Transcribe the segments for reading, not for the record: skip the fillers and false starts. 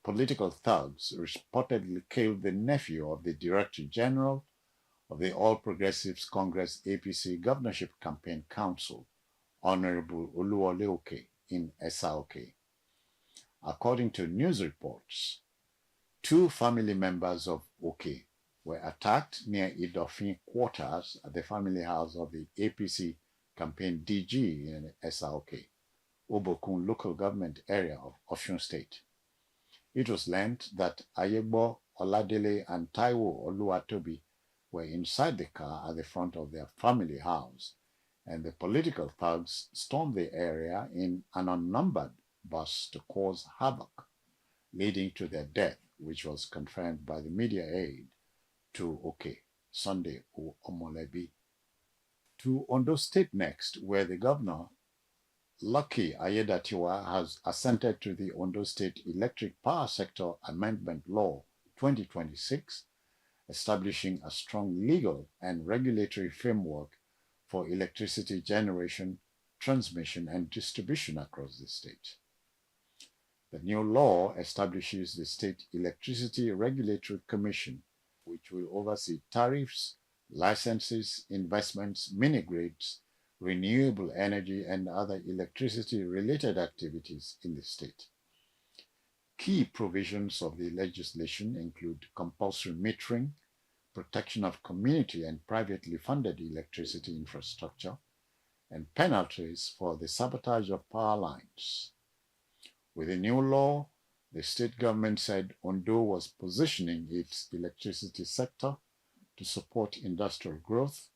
political thugs reportedly killed the nephew of the Director General of the All Progressives Congress APC Governorship Campaign Council, Honorable Oluwole Oke, in Esa-Oke. According to news reports, two family members of Oke were attacked near Idofin quarters at the family house of the APC campaign DG in Esa-Oke, Obokun local government area of Osun State. It was learned that Ayegbo Oladele and Taiwo Oluwatobi were inside the car at the front of their family house, and the political thugs stormed the area in an unnumbered bus to cause havoc, leading to their death, which was confirmed by the media aide to Oke, Sunday Omolebi. To Ondo State next, where the governor, Lucky Ayedatiwa, has assented to the Ondo State Electric Power Sector Amendment Law 2026, establishing a strong legal and regulatory framework for electricity generation, transmission, and distribution across the state. The new law establishes the State Electricity Regulatory Commission, which will oversee tariffs, licenses, investments, mini-grids, renewable energy, and other electricity-related activities in the state. Key provisions of the legislation include compulsory metering, protection of community and privately funded electricity infrastructure, and penalties for the sabotage of power lines. With the new law, the state government said Ondo was positioning its electricity sector to support industrial growth,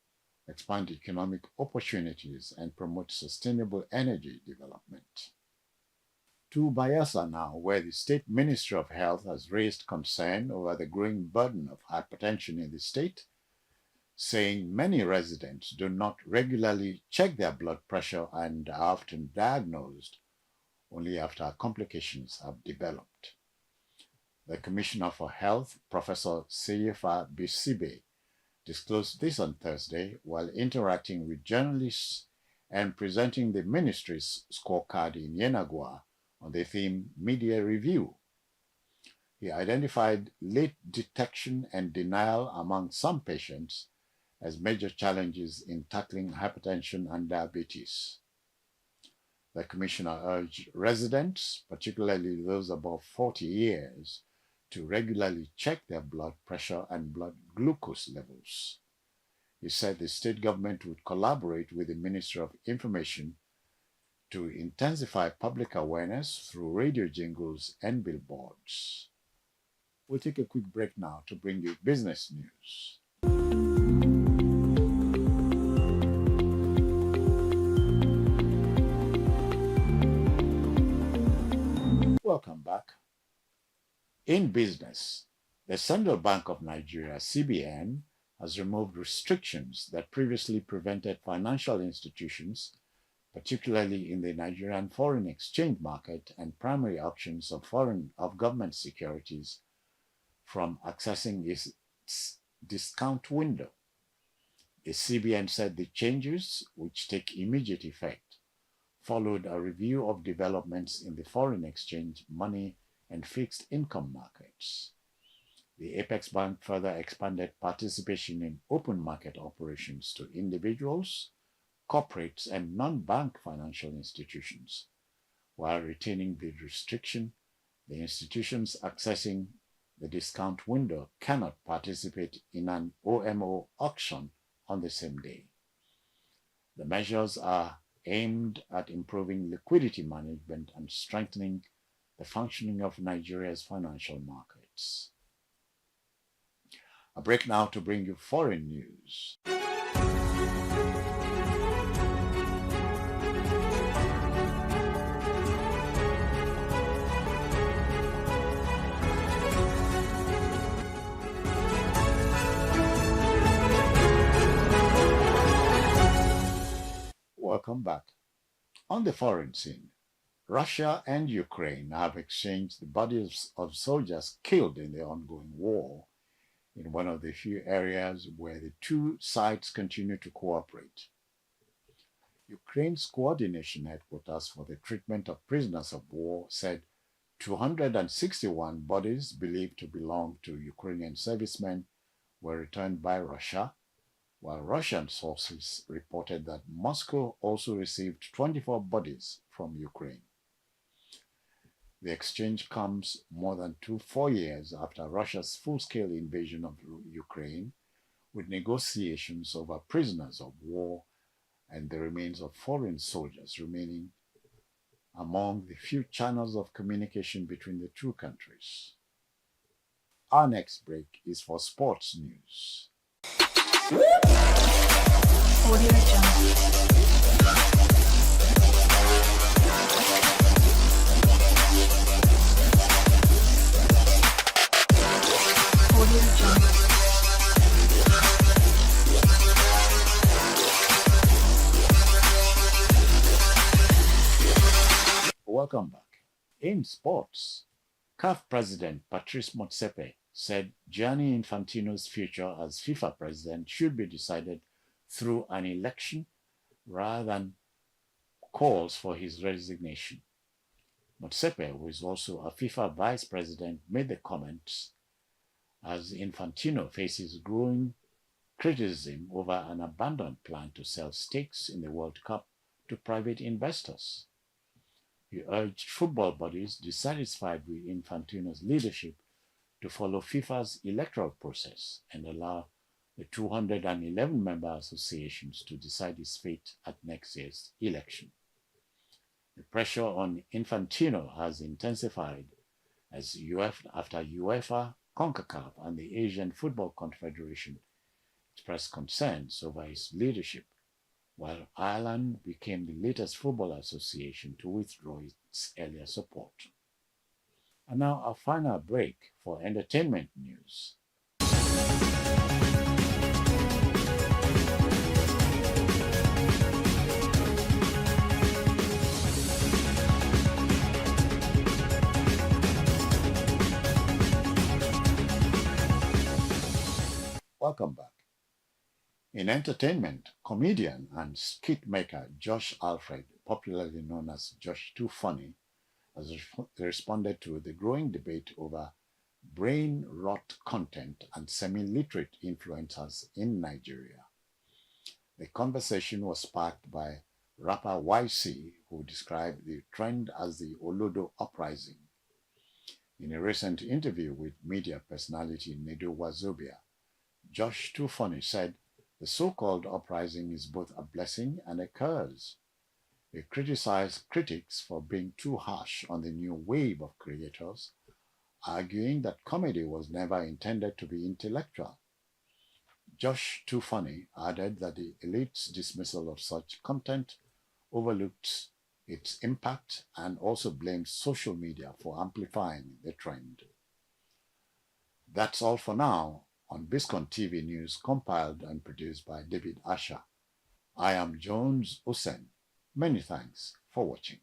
expand economic opportunities, and promote sustainable energy development. To Bayelsa now, where the State Ministry of Health has raised concern over the growing burden of hypertension in the state, saying many residents do not regularly check their blood pressure and are often diagnosed only after complications have developed. The Commissioner for Health, Professor Seyefa Bisibe, disclosed this on Thursday while interacting with journalists and presenting the ministry's scorecard in Yenagua on the theme Media Review. He identified late detection and denial among some patients as major challenges in tackling hypertension and diabetes. The commissioner urged residents, particularly those above 40 years, to regularly check their blood pressure and blood glucose levels. He said the state government would collaborate with the Ministry of Information to intensify public awareness through radio jingles and billboards. We'll take a quick break now to bring you business news. Welcome back. In business, the Central Bank of Nigeria, CBN, has removed restrictions that previously prevented financial institutions, particularly in the Nigerian foreign exchange market and primary auctions of government securities, from accessing its discount window. The CBN said the changes, which take immediate effect, followed a review of developments in the foreign exchange, money, and fixed income markets. The Apex Bank further expanded participation in open market operations to individuals, corporates, and non-bank financial institutions, while retaining the restriction the institutions accessing the discount window cannot participate in an OMO auction on the same day. The measures are aimed at improving liquidity management and strengthening the functioning of Nigeria's financial markets. A break now to bring you foreign news. Welcome back. On the foreign scene, Russia and Ukraine have exchanged the bodies of soldiers killed in the ongoing war in one of the few areas where the two sides continue to cooperate. Ukraine's coordination headquarters for the treatment of prisoners of war said 261 bodies believed to belong to Ukrainian servicemen were returned by Russia, while Russian sources reported that Moscow also received 24 bodies from Ukraine. The exchange comes more than 4 years after Russia's full-scale invasion of Ukraine, with negotiations over prisoners of war and the remains of foreign soldiers remaining among the few channels of communication between the two countries. Our next break is for sports news. Audio Welcome back. In sports, CAF President Patrice Motsepe said Gianni Infantino's future as FIFA president should be decided through an election rather than calls for his resignation. Motsepe, who is also a FIFA vice president, made the comments as Infantino faces growing criticism over an abandoned plan to sell stakes in the World Cup to private investors. He urged football bodies dissatisfied with Infantino's leadership to follow FIFA's electoral process and allow the 211 member associations to decide his fate at next year's election. The pressure on Infantino has intensified as after UEFA, CONCACAF, and the Asian Football Confederation expressed concerns over his leadership, while Ireland became the latest football association to withdraw its earlier support. And now our final break for entertainment news. Welcome back. In entertainment, comedian and skit maker Josh Alfred, popularly known as Josh Too Funny, has responded to the growing debate over brain rot content and semi-literate influencers in Nigeria. The conversation was sparked by rapper YC, who described the trend as the Olodo uprising. In a recent interview with media personality Nedo Wazobia, Josh Too Funny said the so-called uprising is both a blessing and a curse. He criticized critics for being too harsh on the new wave of creators, arguing that comedy was never intended to be intellectual. Josh Too Funny added that the elite's dismissal of such content overlooked its impact and also blamed social media for amplifying the trend. That's all for now on Biscon TV News, compiled and produced by David Asher. I am Jones Usen. Many thanks for watching.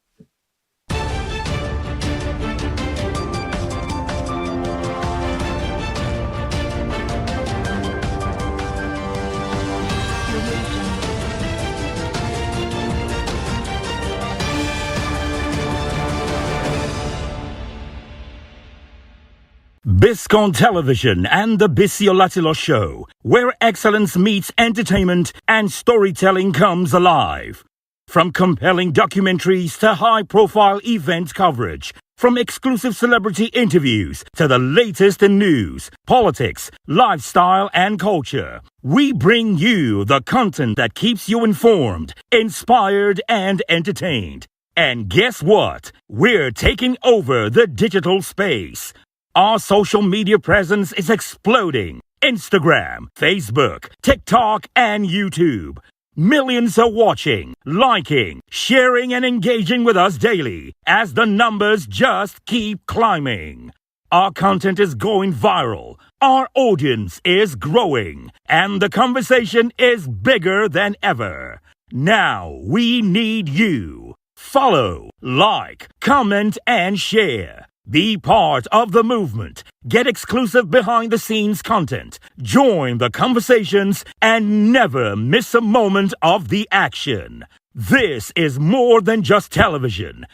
Biscon Television and the Bisciolatilo Show, where excellence meets entertainment and storytelling comes alive. From compelling documentaries to high-profile event coverage, from exclusive celebrity interviews to the latest in news, politics, lifestyle, and culture, we bring you the content that keeps you informed, inspired, and entertained. And guess what? We're taking over the digital space. Our social media presence is exploding. Instagram, Facebook, TikTok, and YouTube. Millions are watching, liking, sharing, and engaging with us daily as the numbers just keep climbing. Our content is going viral, our audience is growing, and the conversation is bigger than ever. Now we need you. Follow, like, comment, and share. Be part of the movement. Get exclusive behind-the-scenes content. Join the conversations and never miss a moment of the action. This is more than just television.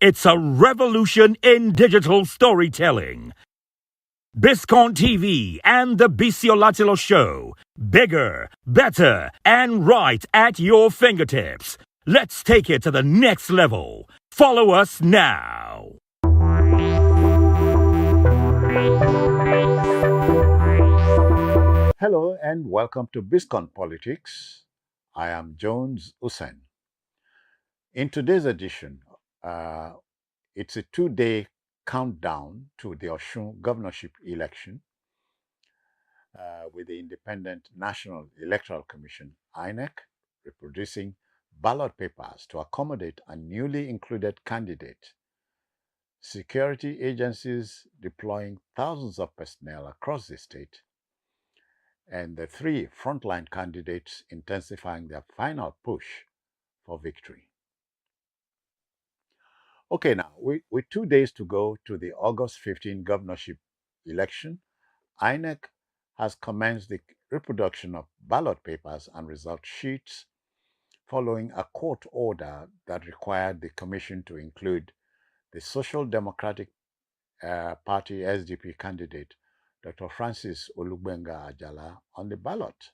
It's a revolution in digital storytelling. Biscon TV and the Biscon Show. Bigger, better, and right at your fingertips. Let's take it to the next level. Follow us now. Hello and welcome to Biscon Politics. I am Jones Usain. In today's edition, it's a 2-day countdown to the Osun governorship election with the Independent National Electoral Commission, INEC, reproducing ballot papers to accommodate a newly included candidate. Security agencies deploying thousands of personnel across the state, and the three frontline candidates intensifying their final push for victory. Okay, now, with 2 days to go to the August 15 governorship election, INEC has commenced the reproduction of ballot papers and result sheets following a court order that required the commission to include the Social Democratic Party SDP candidate, Dr. Francis Olugbenga Ajala, on the ballot.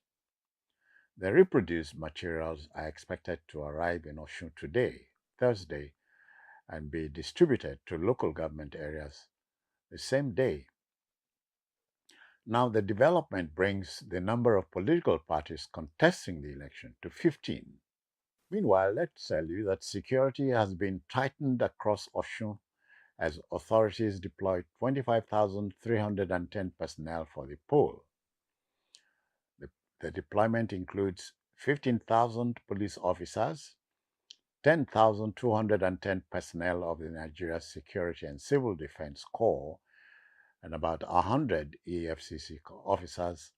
The reproduced materials are expected to arrive in Osun today, Thursday, and be distributed to local government areas the same day. Now, the development brings the number of political parties contesting the election to 15. Meanwhile, let's tell you that security has been tightened across Osun as authorities deployed 25,310 personnel for the poll. The deployment includes 15,000 police officers, 10,210 personnel of the Nigeria Security and Civil Defense Corps, and about 100 EFCC officers,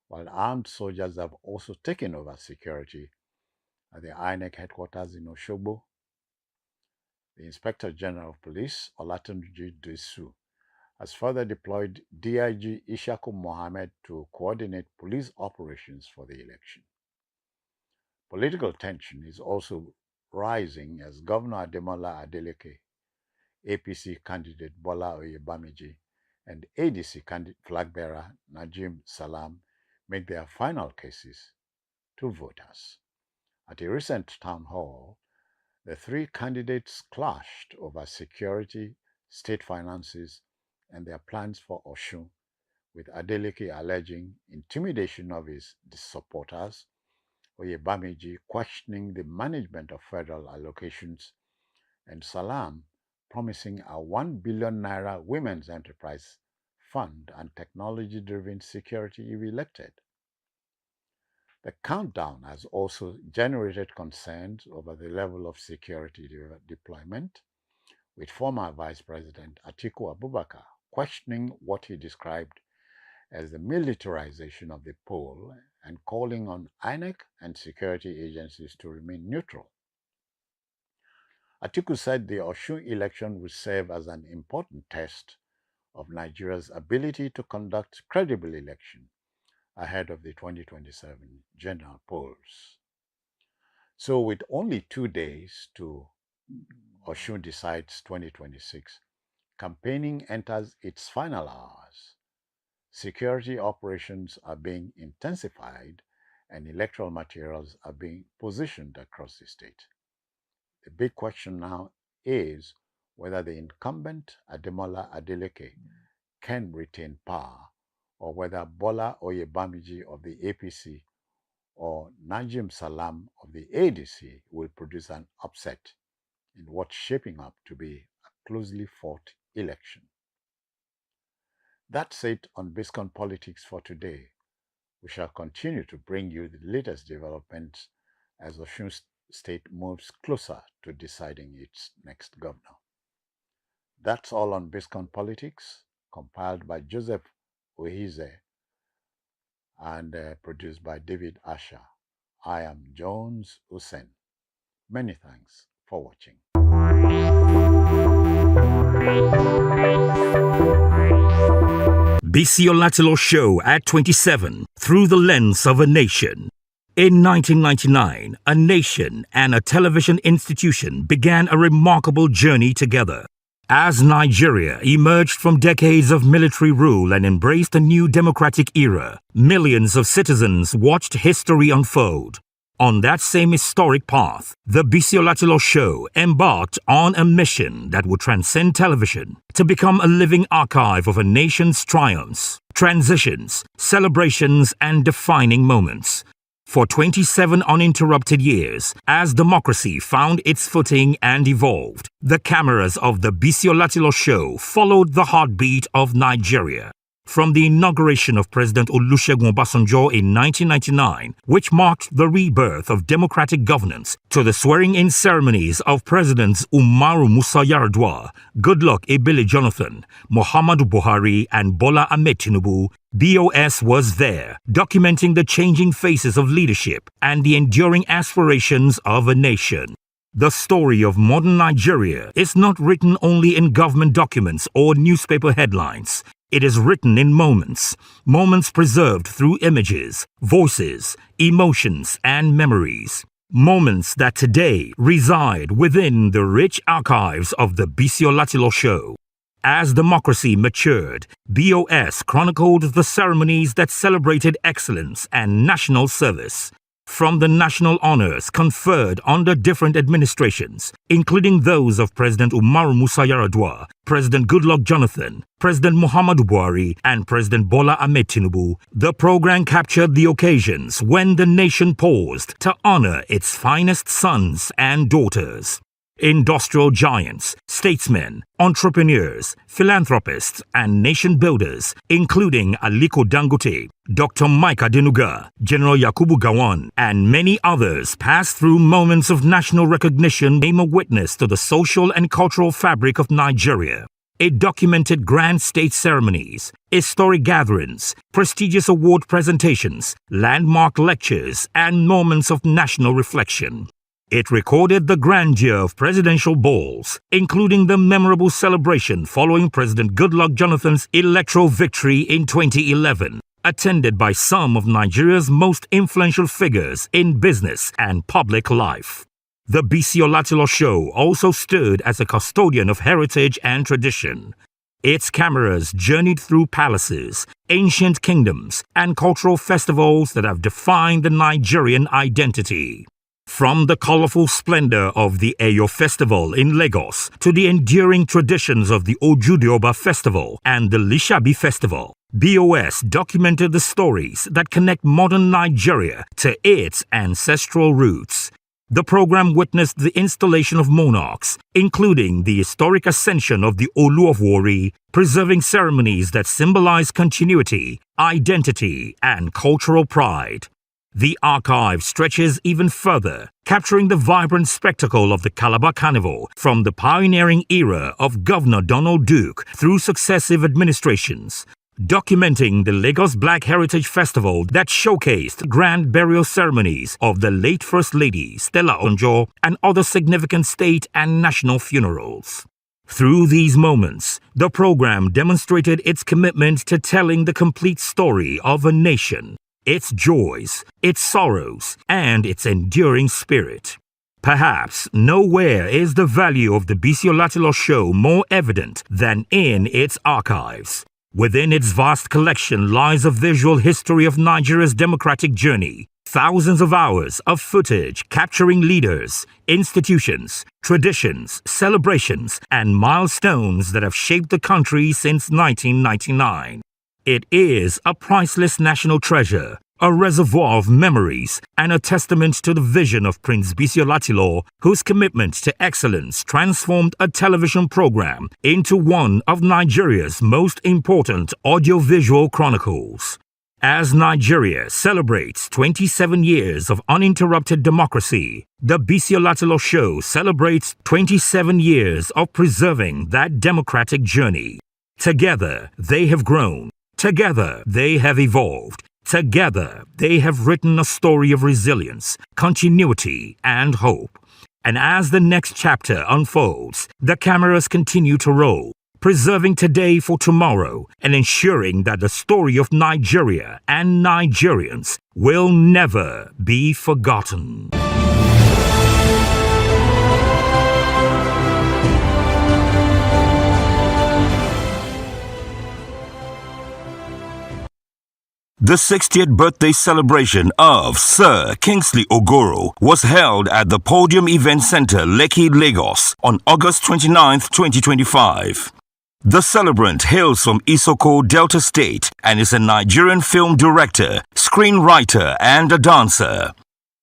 while armed soldiers have also taken over security at the INEC headquarters in Osogbo. The Inspector General of Police, Olatunji Disu, has further deployed DIG Ishaku Mohammed to coordinate police operations for the election. Political tension is also rising as Governor Ademola Adeleke, APC candidate Bola Oyebamiji, and ADC flag bearer Najim Salam make their final cases to voters. At a recent town hall, the three candidates clashed over security, state finances, and their plans for Osun, with Adeleke alleging intimidation of his supporters, Oyebamiji questioning the management of federal allocations, and Salam promising a 1 billion naira women's enterprise fund and technology-driven security if elected. The countdown has also generated concerns over the level of security deployment, with former Vice President Atiku Abubakar questioning what he described as the militarization of the poll and calling on INEC and security agencies to remain neutral. Atiku said the Osun election would serve as an important test of Nigeria's ability to conduct credible election ahead of the 2027 general polls. So, with only 2 days to Osun Decides 2026, campaigning enters its final hours. Security operations are being intensified and electoral materials are being positioned across the state. The big question now is whether the incumbent Ademola Adeleke can retain power, or whether Bola Oyebamiji of the APC or Najim Salam of the ADC will produce an upset in what's shaping up to be a closely fought election. That's it on Biscon Politics for today. We shall continue to bring you the latest developments as Osun State moves closer to deciding its next governor. That's all on Biscon Politics, compiled by Joseph Ohize and produced by David Asher. I am Jones Usain. Many thanks for watching. Biscon Show at 27, through the lens of a nation. In 1999, a nation and a television institution began a remarkable journey together. As Nigeria emerged from decades of military rule and embraced a new democratic era, millions of citizens watched history unfold. On that same historic path, the Bisi Olatilo Show embarked on a mission that would transcend television to become a living archive of a nation's triumphs, transitions, celebrations, and defining moments. For 27 uninterrupted years, as democracy found its footing and evolved, the cameras of the Bisi Olatilo Show followed the heartbeat of Nigeria. From the inauguration of President Olusegun Obasanjo in 1999, which marked the rebirth of democratic governance, to the swearing-in ceremonies of Presidents Umaru Musa Yar'Adua, Goodluck Ebele Jonathan, Muhammadu Buhari, and Bola Ahmed Tinubu, BOS was there, documenting the changing faces of leadership and the enduring aspirations of a nation. The story of modern Nigeria is not written only in government documents or newspaper headlines. It is written in moments preserved through images, voices, emotions, and memories. Moments that today reside within the rich archives of the Bisi Olatilo Show. As democracy matured, BOS chronicled the ceremonies that celebrated excellence and national service. From the national honors conferred under different administrations, including those of President Umaru Musa Yar'Adua, President Goodluck Jonathan, President Muhammadu Buhari, and President Bola Ahmed Tinubu, the program captured the occasions when the nation paused to honor its finest sons and daughters. Industrial giants, statesmen, entrepreneurs, philanthropists, and nation builders, including Aliko Dangote, Dr. Mike Adenuga, General Yakubu Gowon, and many others, passed through moments of national recognition, became a witness to the social and cultural fabric of Nigeria. It documented grand state ceremonies, historic gatherings, prestigious award presentations, landmark lectures, and moments of national reflection. It recorded the grandeur of presidential balls, including the memorable celebration following President Goodluck Jonathan's electoral victory in 2011, attended by some of Nigeria's most influential figures in business and public life. The Bisi Olatilo Show also stood as a custodian of heritage and tradition. Its cameras journeyed through palaces, ancient kingdoms, and cultural festivals that have defined the Nigerian identity. From the colorful splendor of the Eyo Festival in Lagos to the enduring traditions of the Ojude-Oba Festival and the Lishabi Festival, BOS documented the stories that connect modern Nigeria to its ancestral roots. The program witnessed the installation of monarchs, including the historic ascension of the Olu of Warri, preserving ceremonies that symbolize continuity, identity, and cultural pride. The archive stretches even further, capturing the vibrant spectacle of the Calabar Carnival from the pioneering era of Governor Donald Duke through successive administrations, documenting the Lagos Black Heritage Festival that showcased grand burial ceremonies of the late First Lady Stella Onjo and other significant state and national funerals. Through these moments, the program demonstrated its commitment to telling the complete story of a nation, its joys, its sorrows, and its enduring spirit. Perhaps nowhere is the value of the Bisi Olatilo Show more evident than in its archives. Within its vast collection lies a visual history of Nigeria's democratic journey, thousands of hours of footage capturing leaders, institutions, traditions, celebrations, and milestones that have shaped the country since 1999. It is a priceless national treasure, a reservoir of memories, and a testament to the vision of Prince Bisi Olatilo, whose commitment to excellence transformed a television program into one of Nigeria's most important audiovisual chronicles. As Nigeria celebrates 27 years of uninterrupted democracy, the Bisi Olatilo Show celebrates 27 years of preserving that democratic journey. Together, they have grown. Together, they have evolved. Together, they have written a story of resilience, continuity, and hope. And as the next chapter unfolds, the cameras continue to roll, preserving today for tomorrow and ensuring that the story of Nigeria and Nigerians will never be forgotten. The 60th birthday celebration of Sir Kingsley Ogoro was held at the Podium Event Center, Lekki, Lagos on August 29, 2025. The celebrant hails from Isoko, Delta State and is a Nigerian film director, screenwriter and a dancer.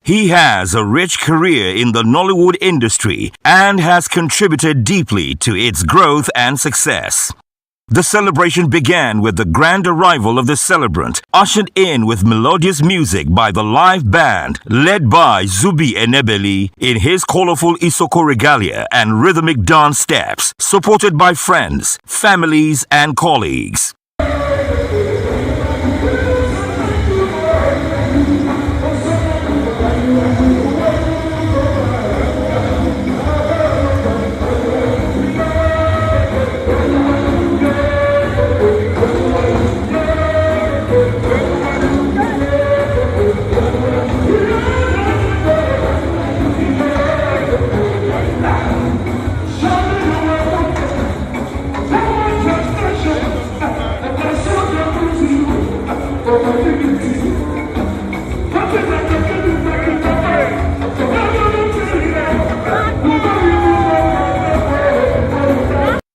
He has a rich career in the Nollywood industry and has contributed deeply to its growth and success. The celebration began with the grand arrival of the celebrant, ushered in with melodious music by the live band led by Zubi Enebeli in his colorful Isoko regalia and rhythmic dance steps, supported by friends, families and colleagues.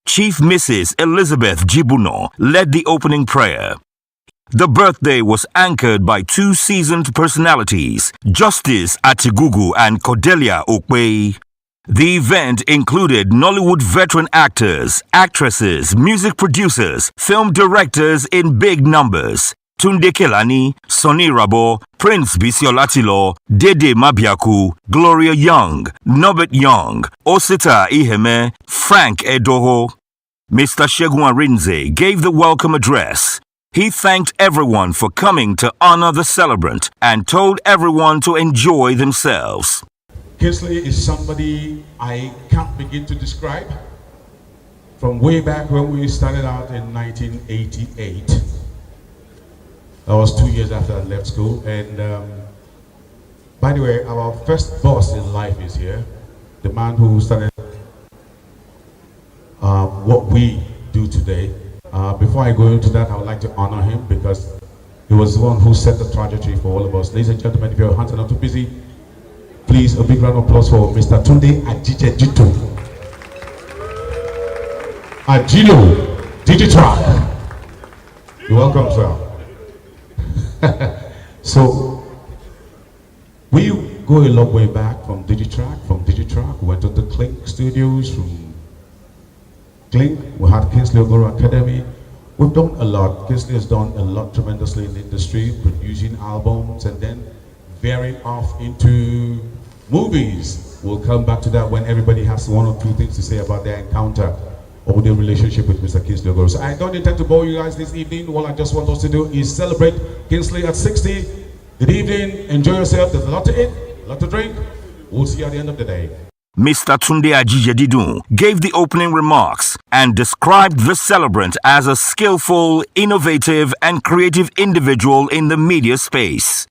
Chief Mrs. Elizabeth Jibuno led the opening prayer. The birthday was anchored by two seasoned personalities, Justice Atigugu and Cordelia Okwe. The event included Nollywood veteran actors, actresses, music producers, film directors in big numbers. Tunde Kelani, Sonny Rabo, Prince Bisiolatilo, Dede Mabiaku, Gloria Young, Norbert Young, Osita Iheme, Frank Edoho. Mr. Shegun Arinze gave the welcome address. He thanked everyone for coming to honor the celebrant and told everyone to enjoy themselves. Kingsley is somebody I can't begin to describe. From way back when we started out in 1988. That was 2 years after I left school. And by the way, our first boss in life is here. The man who started what we do today. Before I go into that, I would like to honor him because he was the one who set the trajectory for all of us. Ladies and gentlemen, if your hands are not too busy, please a big round of applause for Mr. Tunde Ajijejito. Ajilo Digitrack. You're welcome, sir. So we go a long way back from Digitrack. From Digitrack, we went to the Clink Studios. From Clink, we had Kingsley Ogoro Academy. We've done a lot. Kingsley has done a lot tremendously in the industry, producing albums and then veering off into movies. We'll come back to that when everybody has one or two things to say about their encounter or their relationship with Mr. Kingsley Ogoro. So I don't intend to bore you guys this evening. All I just want us to do is celebrate Kingsley at 60. Good evening, enjoy yourself. There's a lot to eat, a lot to drink. We'll see you at the end of the day. Mr. Tunde Ajijedidu gave the opening remarks and described the celebrant as a skillful, innovative and creative individual in the media space.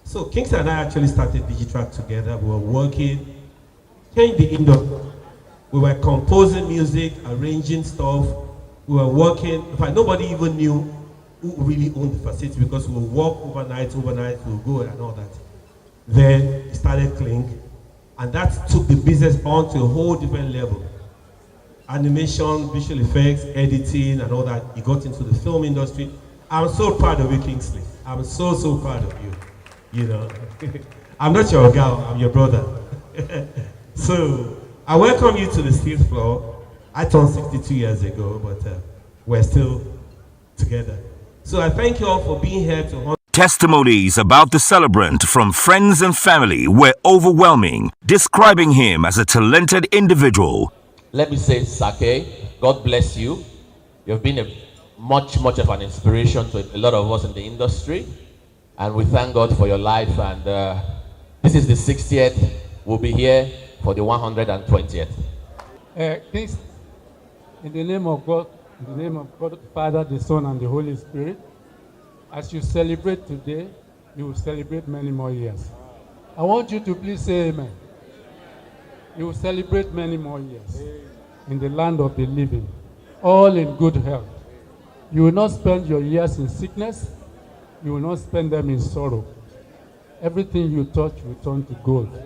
So Kingsley and I actually started Digitrack together. We were working, changed the industry. We were composing music, arranging stuff. We were working. In fact, nobody even knew who really owned the facility because we would work overnight, we would go and all that. Then it started Clink. And that took the business on to a whole different level. Animation, visual effects, editing, and all that. He got into the film industry. I'm so proud of you, Kingsley. I'm so proud of you. You know, I'm not your girl, I'm your brother. So, I welcome you to the 6th floor. I turned 62 years ago, but we're still together. So I thank you all for being here to honor. Testimonies about the celebrant from friends and family were overwhelming, describing him as a talented individual. Let me say, Sake, God bless you. You've been much of an inspiration to a lot of us in the industry. And we thank God for your life. And this is the 60th. We'll be here for the 120th. In the name of God, in the name of God, Father, the Son, and the Holy Spirit, as you celebrate today, you will celebrate many more years. I want you to please say amen. You will celebrate many more years in the land of the living, all in good health. You will not spend your years in sickness. You will not spend them in sorrow. Everything you touch will turn to gold.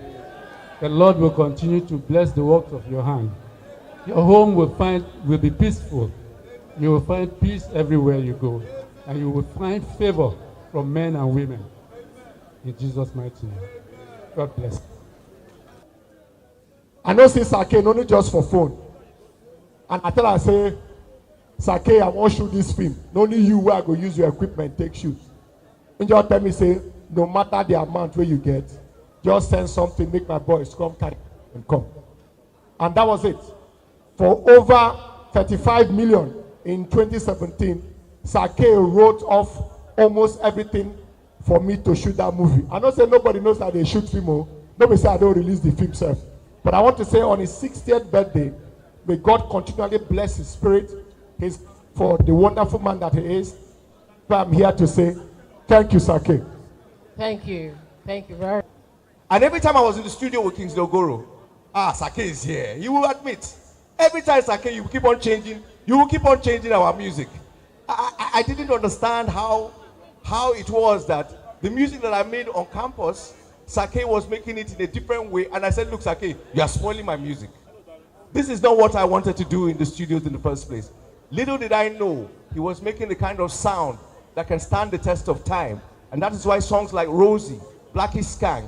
The Lord will continue to bless the works of your hand. Your home will be peaceful. You will find peace everywhere you go. And you will find favor from men and women. In Jesus' mighty name. God bless. I know say Sake, no need just for phone. And I tell her, say, Sake, I want to shoot this film. No only you where I go use your equipment, take shoot. And just tell me, say, no matter the amount where you get, just send something, make my boys come carry and come. And that was it. For over 35 million in 2017, Sake wrote off almost everything for me to shoot that movie. I don't say nobody knows how they shoot film. Nobody say I don't release the film self. But I want to say on his 60th birthday, may God continually bless his spirit, for the wonderful man that he is. But I'm here to say, thank you, Sake. Thank you. Thank you very much. And every time I was in the studio with Kingsley Ogoro, Sake is here. You will admit, every time Sake, you will keep on changing our music. I didn't understand how it was that the music that I made on campus, Sake was making it in a different way. And I said, look, Sake, you are spoiling my music. This is not what I wanted to do in the studios in the first place. Little did I know he was making the kind of sound that can stand the test of time. And that is why songs like Rosie, Blackie Skank,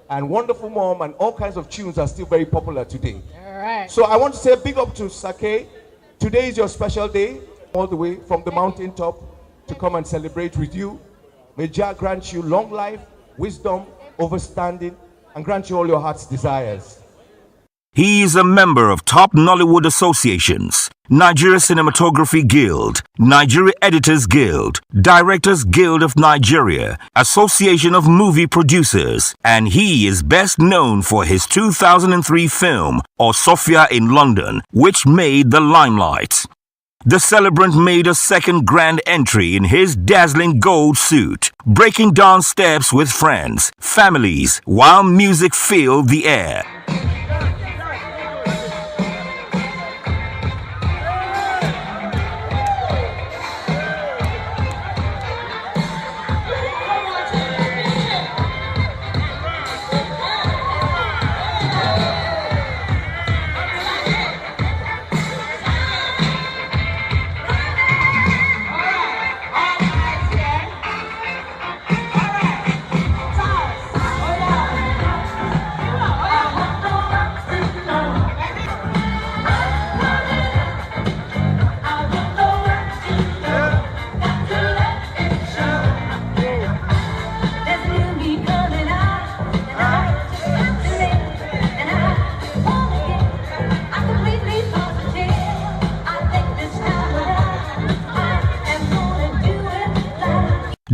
and Wonderful Mom, and all kinds of tunes are still very popular today. All right. So I want to say a big up to Sake. Today is your special day, all the way from the mountaintop to come and celebrate with you. May Jah grant you long life, wisdom, overstanding, and grant you all your heart's desires. He is a member of top Nollywood associations, Nigeria Cinematography Guild, Nigeria Editors Guild, Directors Guild of Nigeria, Association of Movie Producers, and he is best known for his 2003 film, Sophia in London, which made the limelight. The celebrant made a second grand entry in his dazzling gold suit, breaking down steps with friends, families, while music filled the air.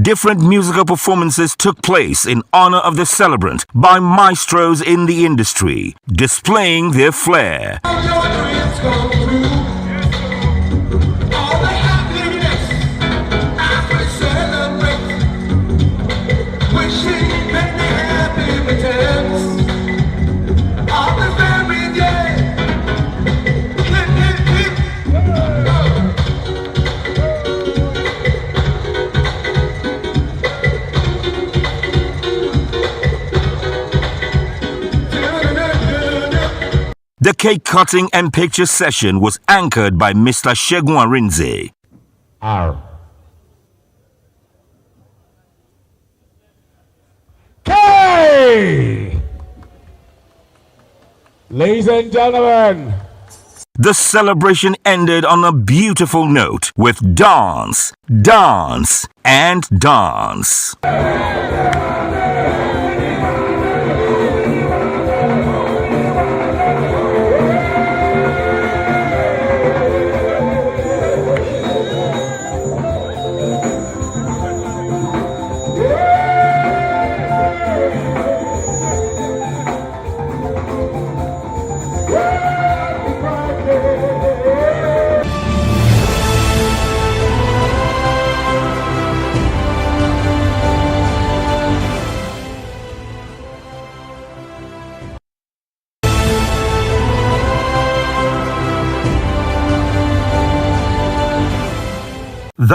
Different musical performances took place in honor of the celebrant by maestros in the industry, displaying their flair. The cake cutting and picture session was anchored by Mr. Segun Arinze. K! Ladies and gentlemen, the celebration ended on a beautiful note with dance, dance, and dance.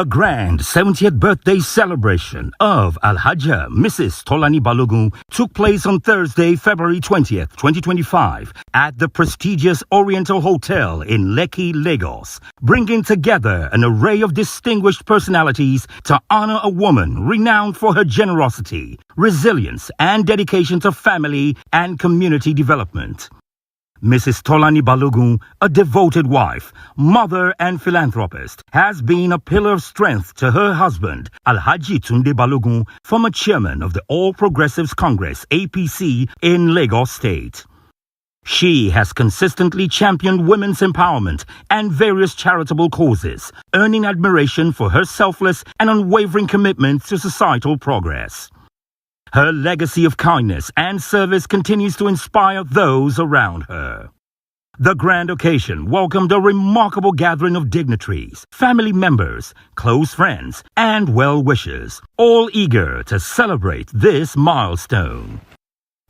The grand 70th birthday celebration of Alhaja Mrs. Tolani Balogun took place on Thursday, February 20th, 2025 at the prestigious Oriental Hotel in Lekki, Lagos, bringing together an array of distinguished personalities to honor a woman renowned for her generosity, resilience, and dedication to family and community development. Mrs. Tolani Balogun, a devoted wife, mother and philanthropist, has been a pillar of strength to her husband, Alhaji Tunde Balogun, former chairman of the All Progressives Congress, APC, in Lagos State. She has consistently championed women's empowerment and various charitable causes, earning admiration for her selfless and unwavering commitment to societal progress. Her legacy of kindness and service continues to inspire those around her. The grand occasion welcomed a remarkable gathering of dignitaries, family members, close friends, and well-wishers, all eager to celebrate this milestone.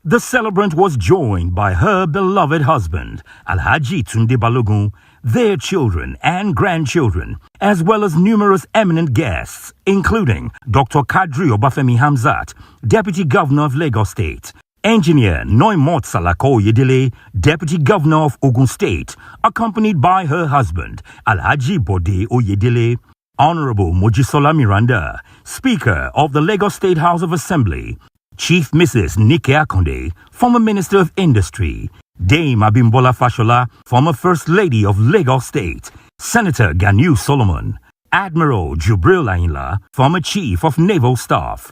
The celebrant was joined by her beloved husband, Alhaji Tunde Balogun, their children and grandchildren, as well as numerous eminent guests, including Dr. Kadri Obafemi Hamzat, Deputy Governor of Lagos State, Engineer Noimot Salako Oyedele, Deputy Governor of Ogun State, accompanied by her husband, Alhaji Bode Oyedele, Honorable Mojisola Miranda, Speaker of the Lagos State House of Assembly, Chief Mrs. Nike Akonde, former Minister of Industry, Dame Abimbola Fashola, former First Lady of Lagos State, Senator Ganiu Solomon, Admiral Jubril Ayinla, former Chief of Naval Staff,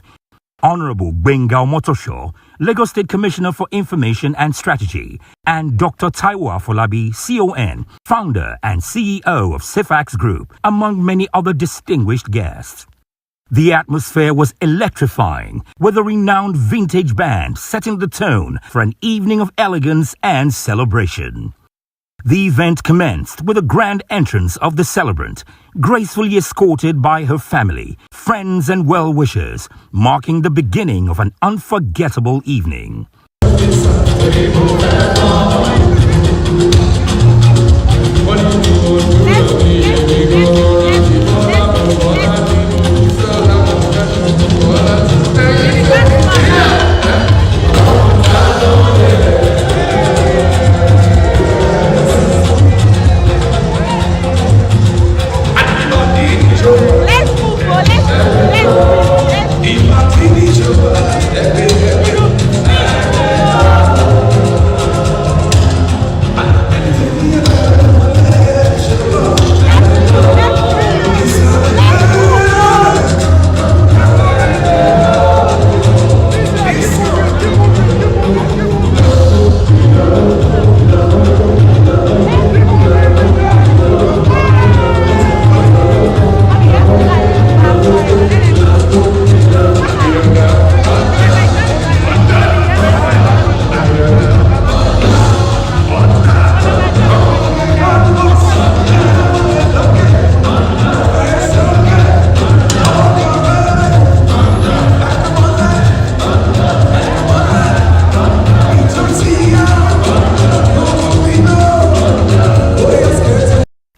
Honorable Benga Motosho, Lagos State Commissioner for Information and Strategy, and Dr. Taiwo Afolabi, CON, founder and CEO of Sifax Group, among many other distinguished guests. The atmosphere was electrifying, with a renowned vintage band setting the tone for an evening of elegance and celebration. The event commenced with a grand entrance of the celebrant, gracefully escorted by her family, friends, and well-wishers, marking the beginning of an unforgettable evening.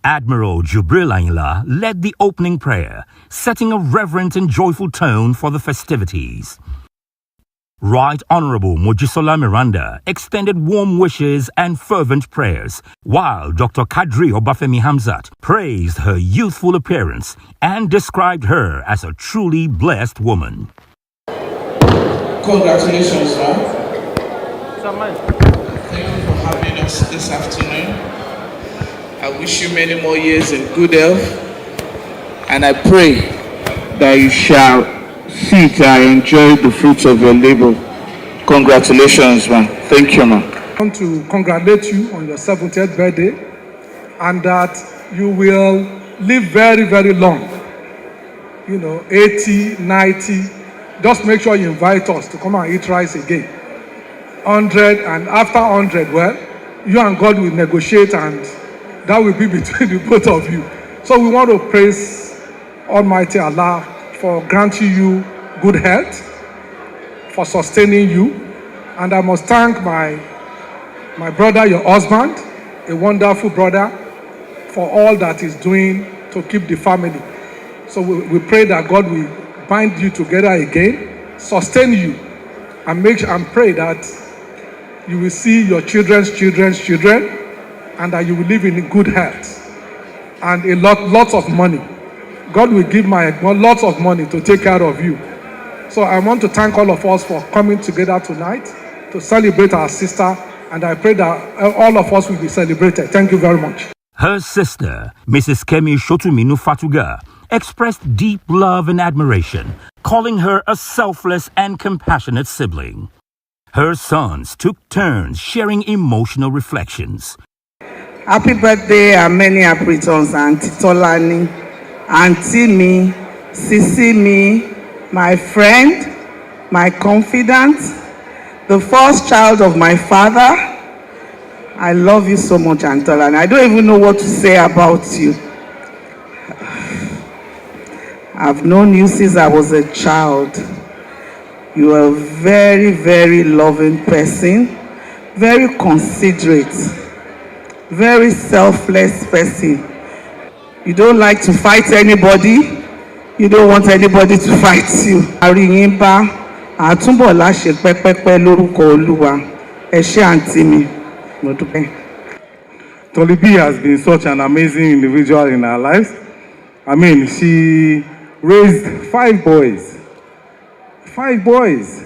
Admiral Jubril Ayinla led the opening prayer, setting a reverent and joyful tone for the festivities. Right Honorable Mojisola Miranda extended warm wishes and fervent prayers, while Dr. Kadri Obafemi Hamzat praised her youthful appearance and described her as a truly blessed woman. Congratulations, sir. Thank you for having us this afternoon. I wish you many more years in good health, and I pray that you shall sit and enjoy the fruits of your labor. Congratulations, man. Thank you, man. I want to congratulate you on your 70th birthday, and that you will live very, very long. 80, 90. Just make sure you invite us to come and eat rice again. 100, and after 100, well, you and God will negotiate, and that will be between the both of you. So we want to praise Almighty Allah for granting you good health, for sustaining you. And I must thank my brother, your husband, a wonderful brother, for all that he's doing to keep the family. So we pray that God will bind you together again, sustain you, and pray that you will see your children's children, and that you will live in good health and lots of money. God will give lots of money to take care of you. So I want to thank all of us for coming together tonight to celebrate our sister, and I pray that all of us will be celebrated. Thank you very much. Her sister, Mrs. Kemi Shotuminu Fatuga, expressed deep love and admiration, calling her a selfless and compassionate sibling. Her sons took turns sharing emotional reflections. Happy birthday and many happy returns, Auntie Tolani, Auntie me, Sisi me, my friend, my confidant, the first child of my father. I love you so much, Auntie Tolani. I don't even know what to say about you. I've known you since I was a child. You are a very, very loving person, very considerate, very selfless person. You don't like to fight anybody. You don't want anybody to fight you. Ariyimba, àtúnbọ̀ láṣẹ pẹ́pẹ́pẹ́ lórúkọ Olúwa. Ẹ ṣé àǹtí mi. Mo dúpẹ́. Tolly B has been such an amazing individual in our lives. I mean, she raised 5 boys. 5 boys.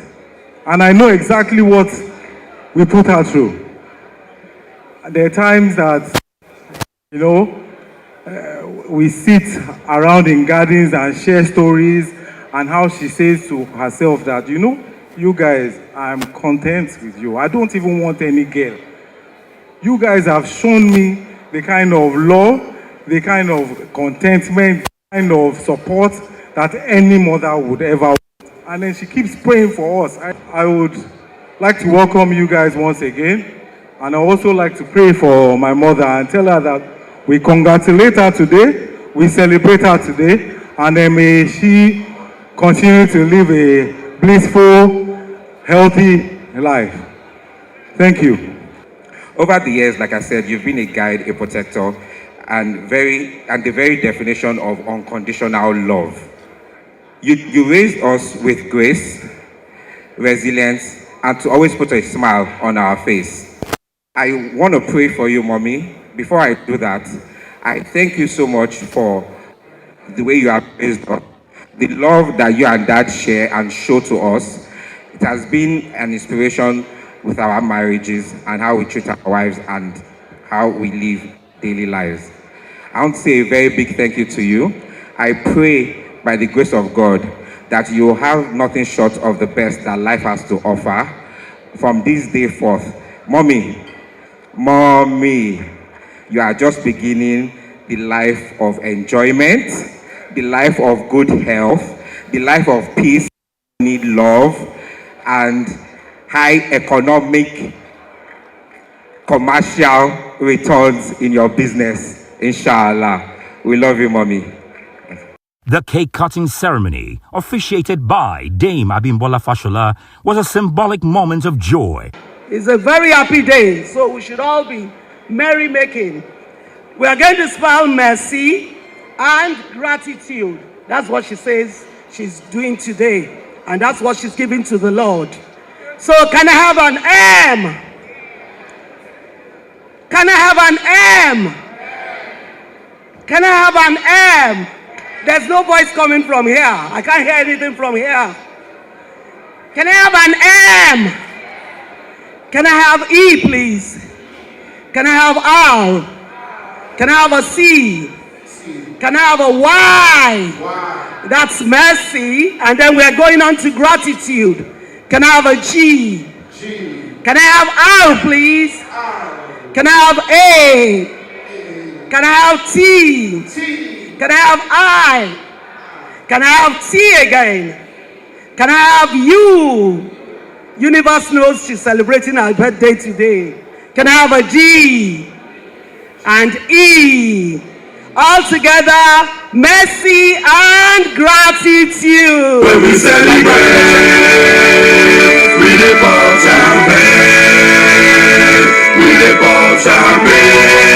And I know exactly what we put her through. There are times that, we sit around in gardens and share stories, and how she says to herself that, you guys, I'm content with you. I don't even want any girl. You guys have shown me the kind of love, the kind of contentment, the kind of support that any mother would ever want. And then she keeps praying for us. I would like to welcome you guys once again. And I also like to pray for my mother and tell her that we congratulate her today, we celebrate her today, and then may she continue to live a blissful, healthy life. Thank you. Over the years, like I said, you've been a guide, a protector, and the very definition of unconditional love. You raised us with grace, resilience, and to always put a smile on our face. I want to pray for you, Mommy. Before I do that, I thank you so much for the way you have raised us, the love that you and Dad share and show to us. It has been an inspiration with our marriages and how we treat our wives and how we live daily lives. I want to say a very big thank you to you. I pray by the grace of God that you will have nothing short of the best that life has to offer from this day forth. Mommy, you are just beginning the life of enjoyment, the life of good health, the life of peace, need love, and high economic, commercial returns in your business, inshallah. We love you, Mommy. The cake-cutting ceremony, officiated by Dame Abimbola Fashola, was a symbolic moment of joy. It's a very happy day, so we should all be merry-making. We are going to spell mercy and gratitude. That's what she says she's doing today, and that's what she's giving to the Lord. So can I have an M? Can I have an M? Can I have an M? There's no voice coming from here. I can't hear anything from here. Can I have an M? Can I have E, please? Can I have R? Can I have a C? Can I have a Y? That's mercy. And then we're going on to gratitude. Can I have a G? Can I have R, please? Can I have A? Can I have T? Can I have I? Can I have T again? Can I have U? Universe knows she's celebrating her birthday today. Can I have a D? And E? All together, mercy and gratitude. When we celebrate, we live on champagne. We live on champagne.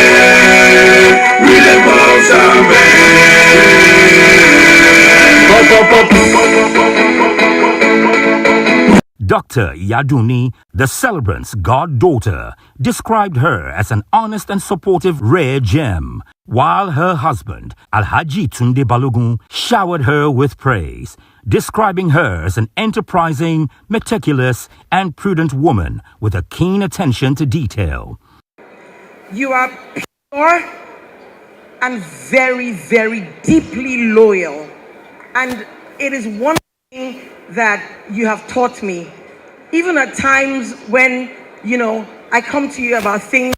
We live on champagne. Dr. Yaduni, the celebrant's goddaughter, described her as an honest and supportive rare gem, while her husband, Alhaji Tunde Balogun, showered her with praise, describing her as an enterprising, meticulous, and prudent woman with a keen attention to detail. You are pure and very, very deeply loyal. And it is one thing that you have taught me. Even at times when, I come to you about things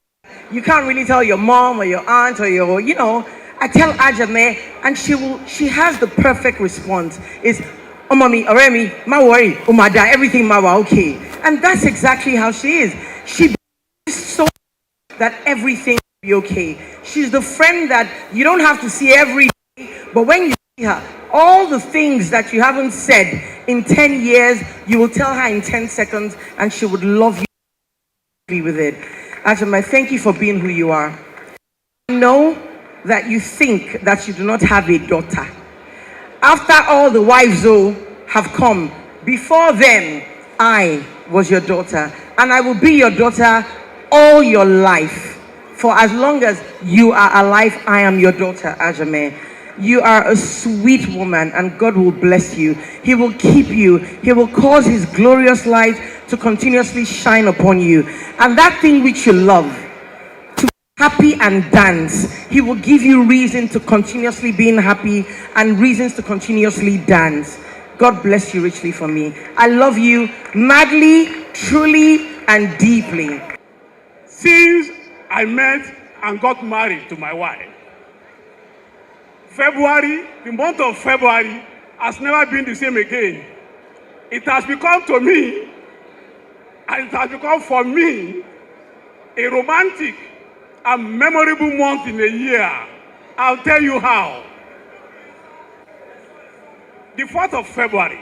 you can't really tell your mom or your aunt or I tell Ajame and she has the perfect response. Is, oh mommy, Oremi, ma worry, oh my dad, everything ma okay. And that's exactly how she is. She believes so that everything will be okay. She's the friend that you don't have to see every day, but when you see her, all the things that you haven't said in 10 years, you will tell her in 10 seconds and she would love you with it. Ajame, thank you for being who you are. I know that you think that you do not have a daughter. After all the wives have come, before then, I was your daughter. And I will be your daughter all your life. For as long as you are alive, I am your daughter, Ajame. You are a sweet woman and God will bless you. He will keep you. He will cause his glorious light to continuously shine upon you. And that thing which you love, to be happy and dance, he will give you reason to continuously being happy and reasons to continuously dance. God bless you richly for me. I love you madly, truly, and deeply. Since I met and got married to my wife, February, the month of February, has never been the same again. It has become to me, and it has become for me, a romantic and memorable month in a year. I'll tell you how. The 4th of February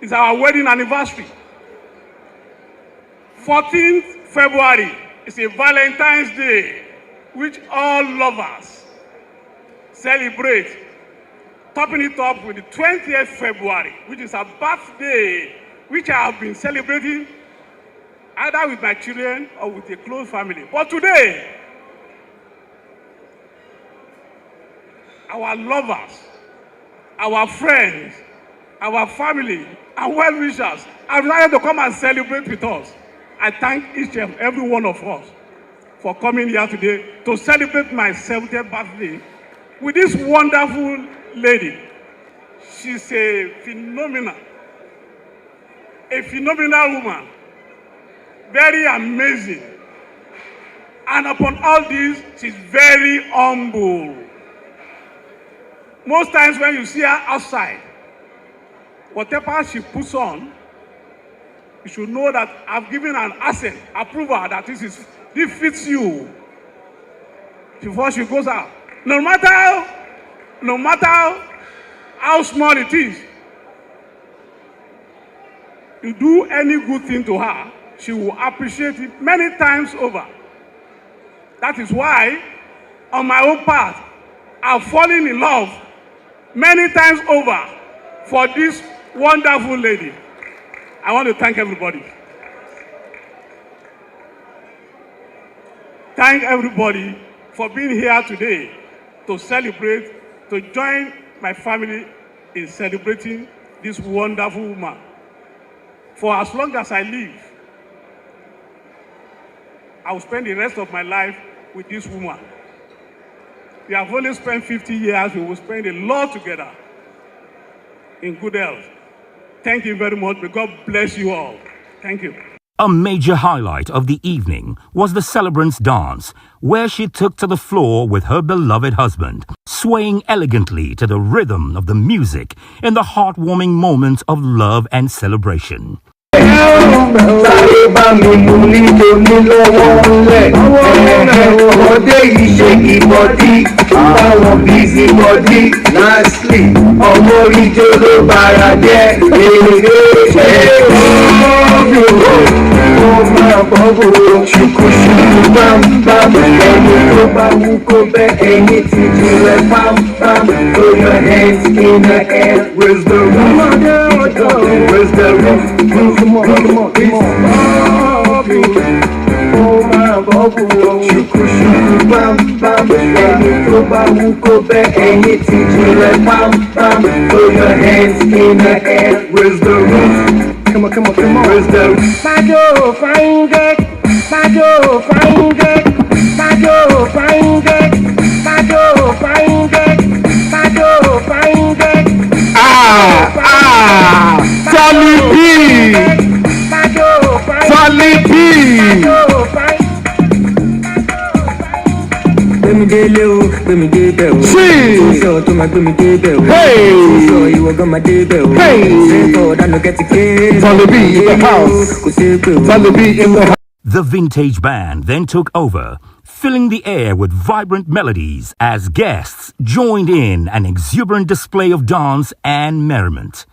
is our wedding anniversary. 14th February is a Valentine's Day, which all lovers celebrate, topping it up with the 20th February, which is a birthday, which I have been celebrating either with my children or with a close family. But today, our lovers, our friends, our family, and well-wishers have decided to come and celebrate with us. I thank each and every one of us for coming here today to celebrate my 70th birthday with this wonderful lady. She's a phenomenal woman, very amazing. And upon all this, she's very humble. Most times when you see her outside, whatever she puts on, you should know that I've given an assent, approval that this fits you before she goes out. No matter how small it is, you do any good thing to her, she will appreciate it many times over. That is why, on my own part, I've fallen in love many times over for this wonderful lady. I want to thank everybody. Thank everybody for being here today to celebrate, to join my family in celebrating this wonderful woman. For as long as I live, I will spend the rest of my life with this woman. We have only spent 50 years, we will spend a lot together in good health. Thank you very much. May God bless you all. Thank you. A major highlight of the evening was the celebrant's dance, where she took to the floor with her beloved husband, swaying elegantly to the rhythm of the music in the heartwarming moments of love and celebration. tó bá wú kó bẹ́ ẹ̀yìn tí jù rẹ̀ pam. Throw your hands in the air. Where's the roof? Where's the roof? Come on. Oh my bubble, shuku bam. Ẹ̀yìn tó bá wú kó bẹ́ ẹ̀yìn tí jù rẹ̀ pam. Throw your hands in the air. Where's the roof? Come on. Where's the roof? Majo, find it. Solid B. Gbẹ̀mí délé o, gbẹ̀mí débẹ̀ o. Sọ tó máa gbẹ̀mí débẹ̀ o. Sọ ìwọ gan máa débẹ̀ o. Sẹ́ńtọ̀ dánú kẹ́tì ké. Solid B in the house. Kò sí pé o. Solid B in the house. The vintage band then took over, filling the air with vibrant melodies as guests joined in an exuberant display of dance and merriment.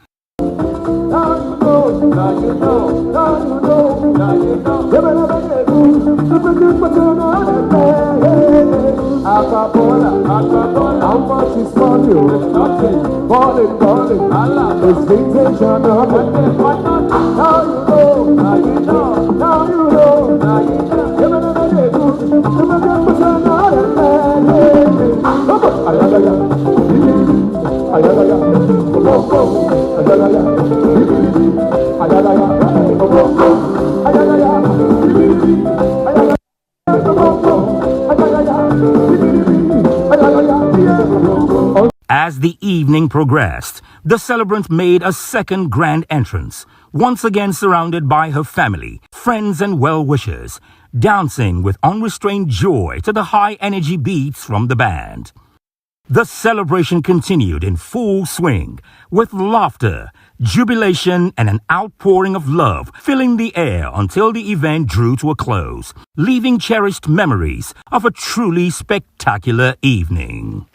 As the evening progressed, the celebrant made a second grand entrance, once again surrounded by her family, friends and well-wishers, dancing with unrestrained joy to the high-energy beats from the band. The celebration continued in full swing, with laughter, jubilation, and an outpouring of love filling the air until the event drew to a close, leaving cherished memories of a truly spectacular evening.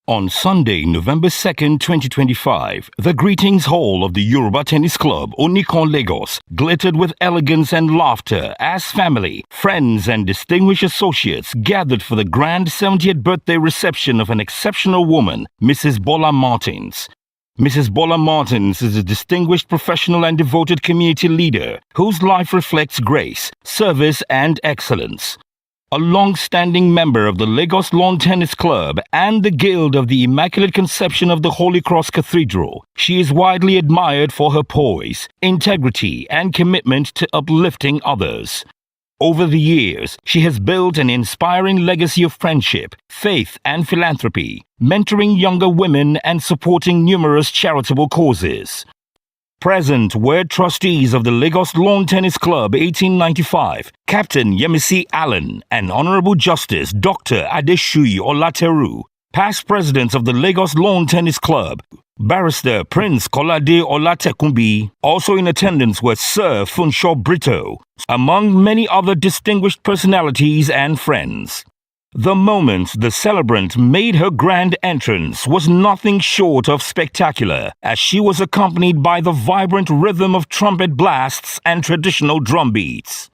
On Sunday, November 2nd, 2025, the Greetings Hall of the Yoruba Tennis Club, Onikon, Lagos, glittered with elegance and laughter as family, friends, and distinguished associates gathered for the grand 70th birthday reception of an exceptional woman, Mrs. Bola Martins. Mrs. Bola Martins is a distinguished professional and devoted community leader whose life reflects grace, service, and excellence. A long-standing member of the Lagos Lawn Tennis Club and the Guild of the Immaculate Conception of the Holy Cross Cathedral, she is widely admired for her poise, integrity, and commitment to uplifting others. Over the years, she has built an inspiring legacy of friendship, faith, and philanthropy, mentoring younger women and supporting numerous charitable causes. Present were trustees of the Lagos Lawn Tennis Club 1895, Captain Yemisi Allen and Honorable Justice Dr. Adeshuyi Olateru, past presidents of the Lagos Lawn Tennis Club, Barrister Prince Kolade Olatekunbi. Also in attendance were Sir Funshaw Brito, among many other distinguished personalities and friends. The moment the celebrant made her grand entrance was nothing short of spectacular, as she was accompanied by the vibrant rhythm of trumpet blasts and traditional drum beats.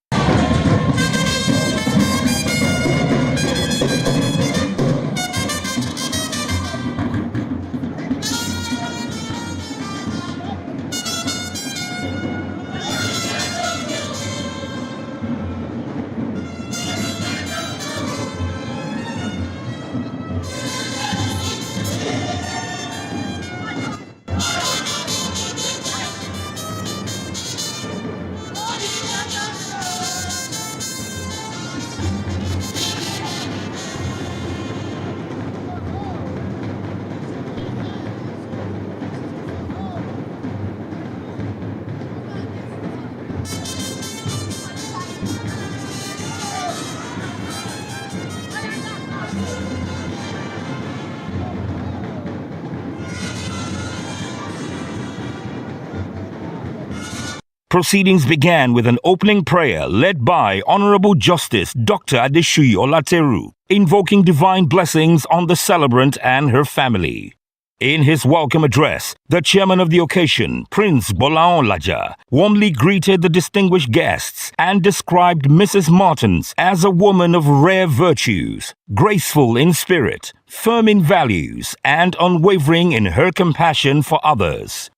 Proceedings began with an opening prayer led by Honorable Justice Dr. Adeshuyi Olateru, invoking divine blessings on the celebrant and her family. In his welcome address, the chairman of the occasion, Prince Bolaon Laja, warmly greeted the distinguished guests and described Mrs. Martins as a woman of rare virtues, graceful in spirit, firm in values, and unwavering in her compassion for others.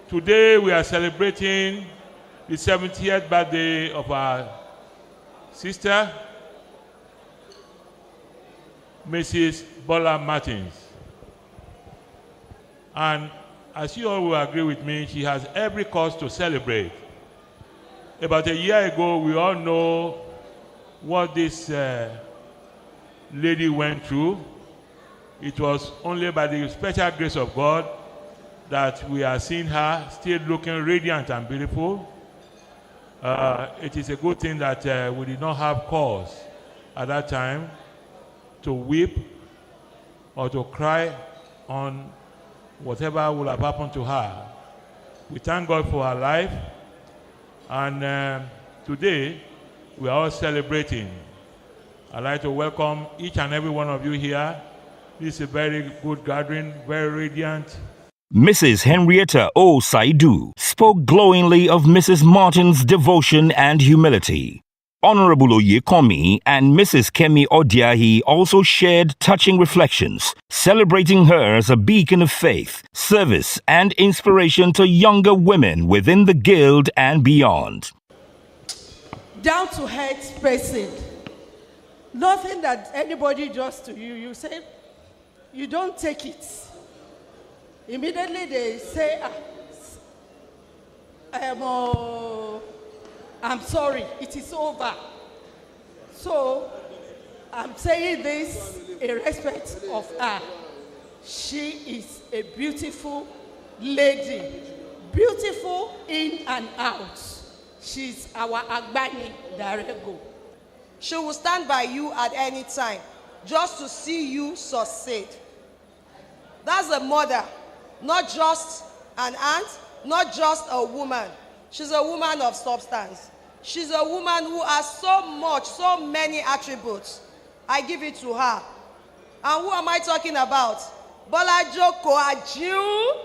Today we are celebrating the 70th birthday of our sister, Mrs. Bola Martins. And as you all will agree with me, she has every cause to celebrate. About a year ago, we all know what this lady went through. It was only by the special grace of God that we are seeing her still looking radiant and beautiful. It is a good thing that we did not have cause at that time to weep or to cry on whatever would have happened to her. We thank God for her life, and today we are all celebrating. I'd like to welcome each and every one of you here. This is a very good gathering, very radiant. Mrs. Henrietta O. Saidu spoke glowingly of Mrs. Martin's devotion and humility. Honorable Oyekomi and Mrs. Kemi Odiahi also shared touching reflections, celebrating her as a beacon of faith, service, and inspiration to younger women within the Guild and beyond. Down to earth person. Nothing that anybody does to you, you say, you don't take it. Immediately they say, I'm sorry, it is over. So, I'm saying this in respect of her. She is a beautiful lady, beautiful in and out. She's our Agbani Darego. She will stand by you at any time, just to see you succeed. That's a mother, not just an aunt, not just a woman. She's a woman of substance. She's a woman who has so many attributes. I give it to her. And who am I talking about? Bola Joko Ajiu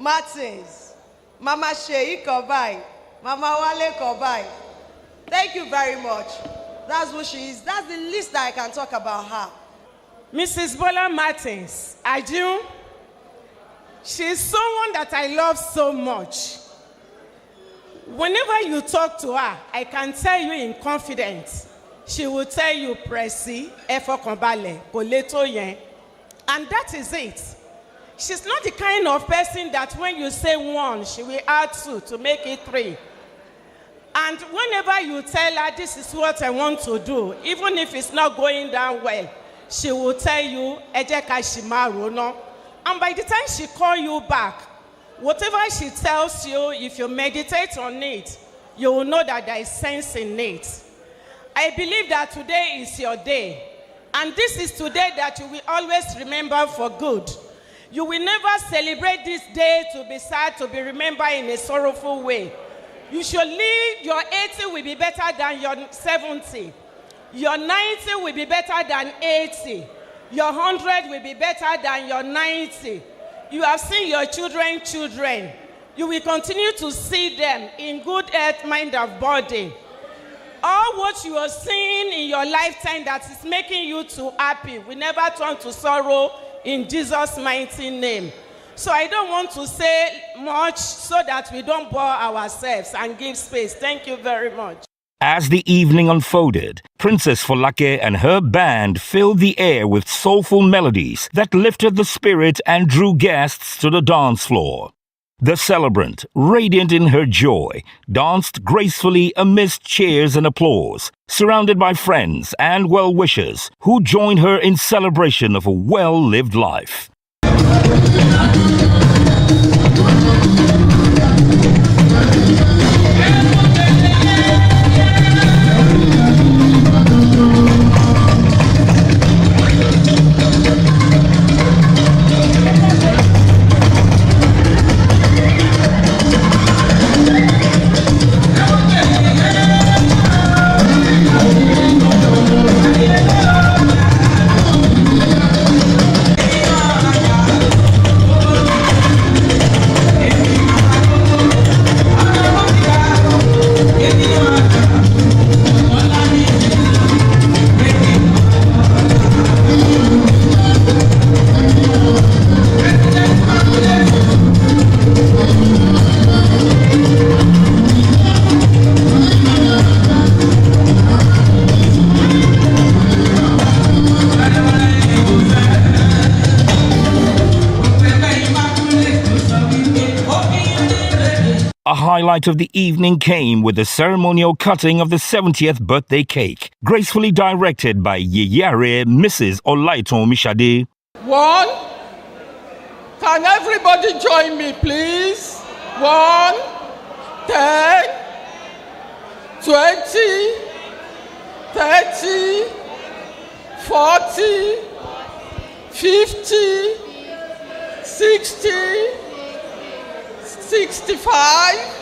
Martins, Mama Sheyi Kobai, Mama Wale Kobai. Thank you very much. That's who she is. That's the least that I can talk about her. Mrs. Bola Martins, Ajiu, she's someone that I love so much. Whenever you talk to her, I can tell you in confidence, she will tell you, Presi, Efo Kombale, Koleto Yen. And that is it. She's not the kind of person that when you say one, she will add two to make it three. And whenever you tell her, this is what I want to do, even if it's not going down well, she will tell you, Ejeka Shimaru, no? And by the time she calls you back, whatever she tells you, if you meditate on it, you will know that there is sense in it. I believe that today is your day. And this is today that you will always remember for good. You will never celebrate this day to be sad, to be remembered in a sorrowful way. You should live, your 80 will be better than your 70. Your 90 will be better than 80. Your 100 will be better than your 90. You have seen your children. You will continue to see them in good health, mind, and body. All what you are seeing in your lifetime that is making you too happy will never turn to sorrow in Jesus' mighty name. So I don't want to say much so that we don't bore ourselves and give space. Thank you very much. As the evening unfolded, Princess Folake and her band filled the air with soulful melodies that lifted the spirit and drew guests to the dance floor. The celebrant, radiant in her joy, danced gracefully amidst cheers and applause, surrounded by friends and well-wishers who joined her in celebration of a well-lived life. highlight of the evening came with the ceremonial cutting of the 70th birthday cake, gracefully directed by Yeyare Mrs. Olaiton Mishade. 1. Can everybody join me, please? 1, 10, 20, 30, 40, 50, 60, 65,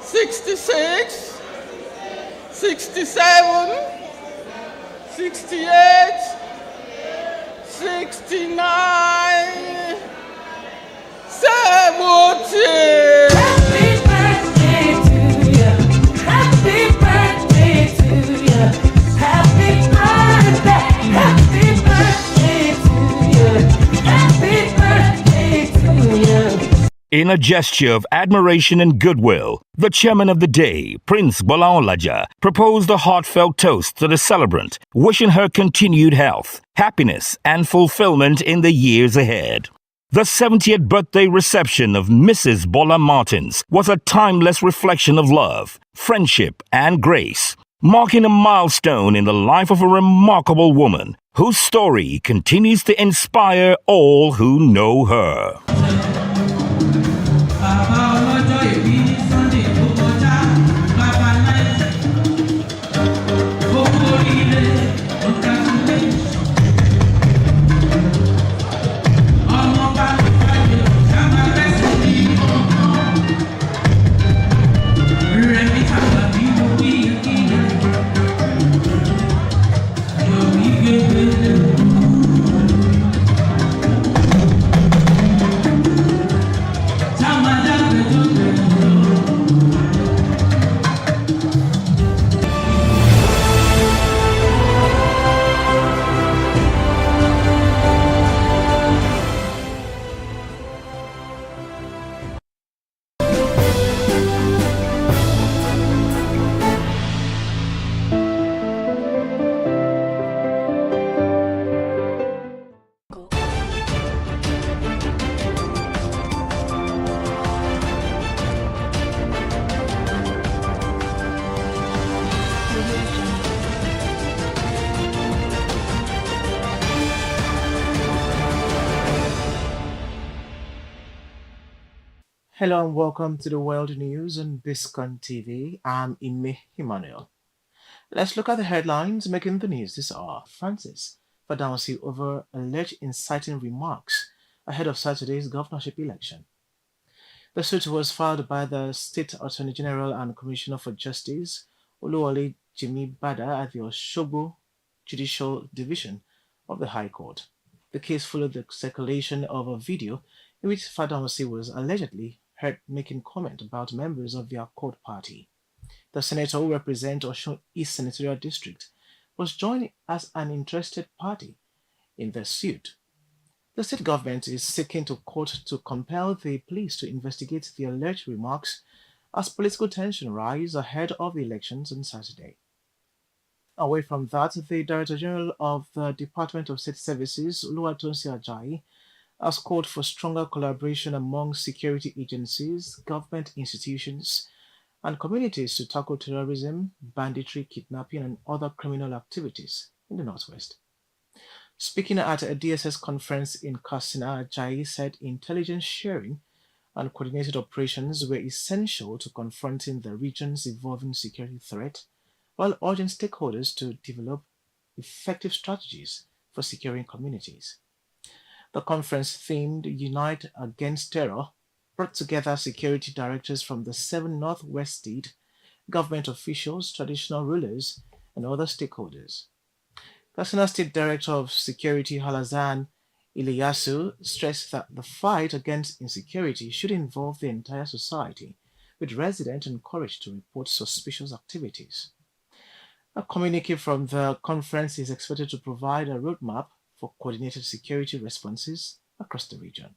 66, 67, 68, 69, 70. Happy birthday to you. Happy birthday to you. Happy birthday. Happy birthday to you. Happy birthday to you. In a gesture of admiration and goodwill, the chairman of the day, Prince Bola Olaja, proposed a heartfelt toast to the celebrant, wishing her continued health, happiness, and fulfillment in the years ahead. The 70th birthday reception of Mrs. Bola Martins was a timeless reflection of love, friendship, and grace, marking a milestone in the life of a remarkable woman whose story continues to inspire all who know her. Hello and welcome to the World News on Biscon TV. I'm Ime Emmanuel. Let's look at the headlines making the news this hour. Francis Fadamsi over alleged inciting remarks ahead of Saturday's governorship election. The suit was filed by the State Attorney General and Commissioner for Justice, Oluwole Jimi Bada, at the Osogbo Judicial Division of the High Court. The case followed the circulation of a video in which Fadamsi was allegedly heard making comment about members of their court party. The senator who represents Osun East Senatorial District was joined as an interested party in the suit. The state government is seeking to court to compel the police to investigate the alleged remarks as political tension rise ahead of the elections on Saturday. Away from that, the Director General of the Department of State Services, Oluwatonsi Ajayi, has called for stronger collaboration among security agencies, government institutions, and communities to tackle terrorism, banditry, kidnapping, and other criminal activities in the Northwest. Speaking at a DSS conference in Katsina, Ajayi said intelligence sharing and coordinated operations were essential to confronting the region's evolving security threat, while urging stakeholders to develop effective strategies for securing communities. The conference themed Unite Against Terror brought together security directors from the 7 Northwest state, government officials, traditional rulers, and other stakeholders. Katsina State Director of Security Halazan Iliyasu stressed that the fight against insecurity should involve the entire society, with residents encouraged to report suspicious activities. A communique from the conference is expected to provide a roadmap for coordinated security responses across the region.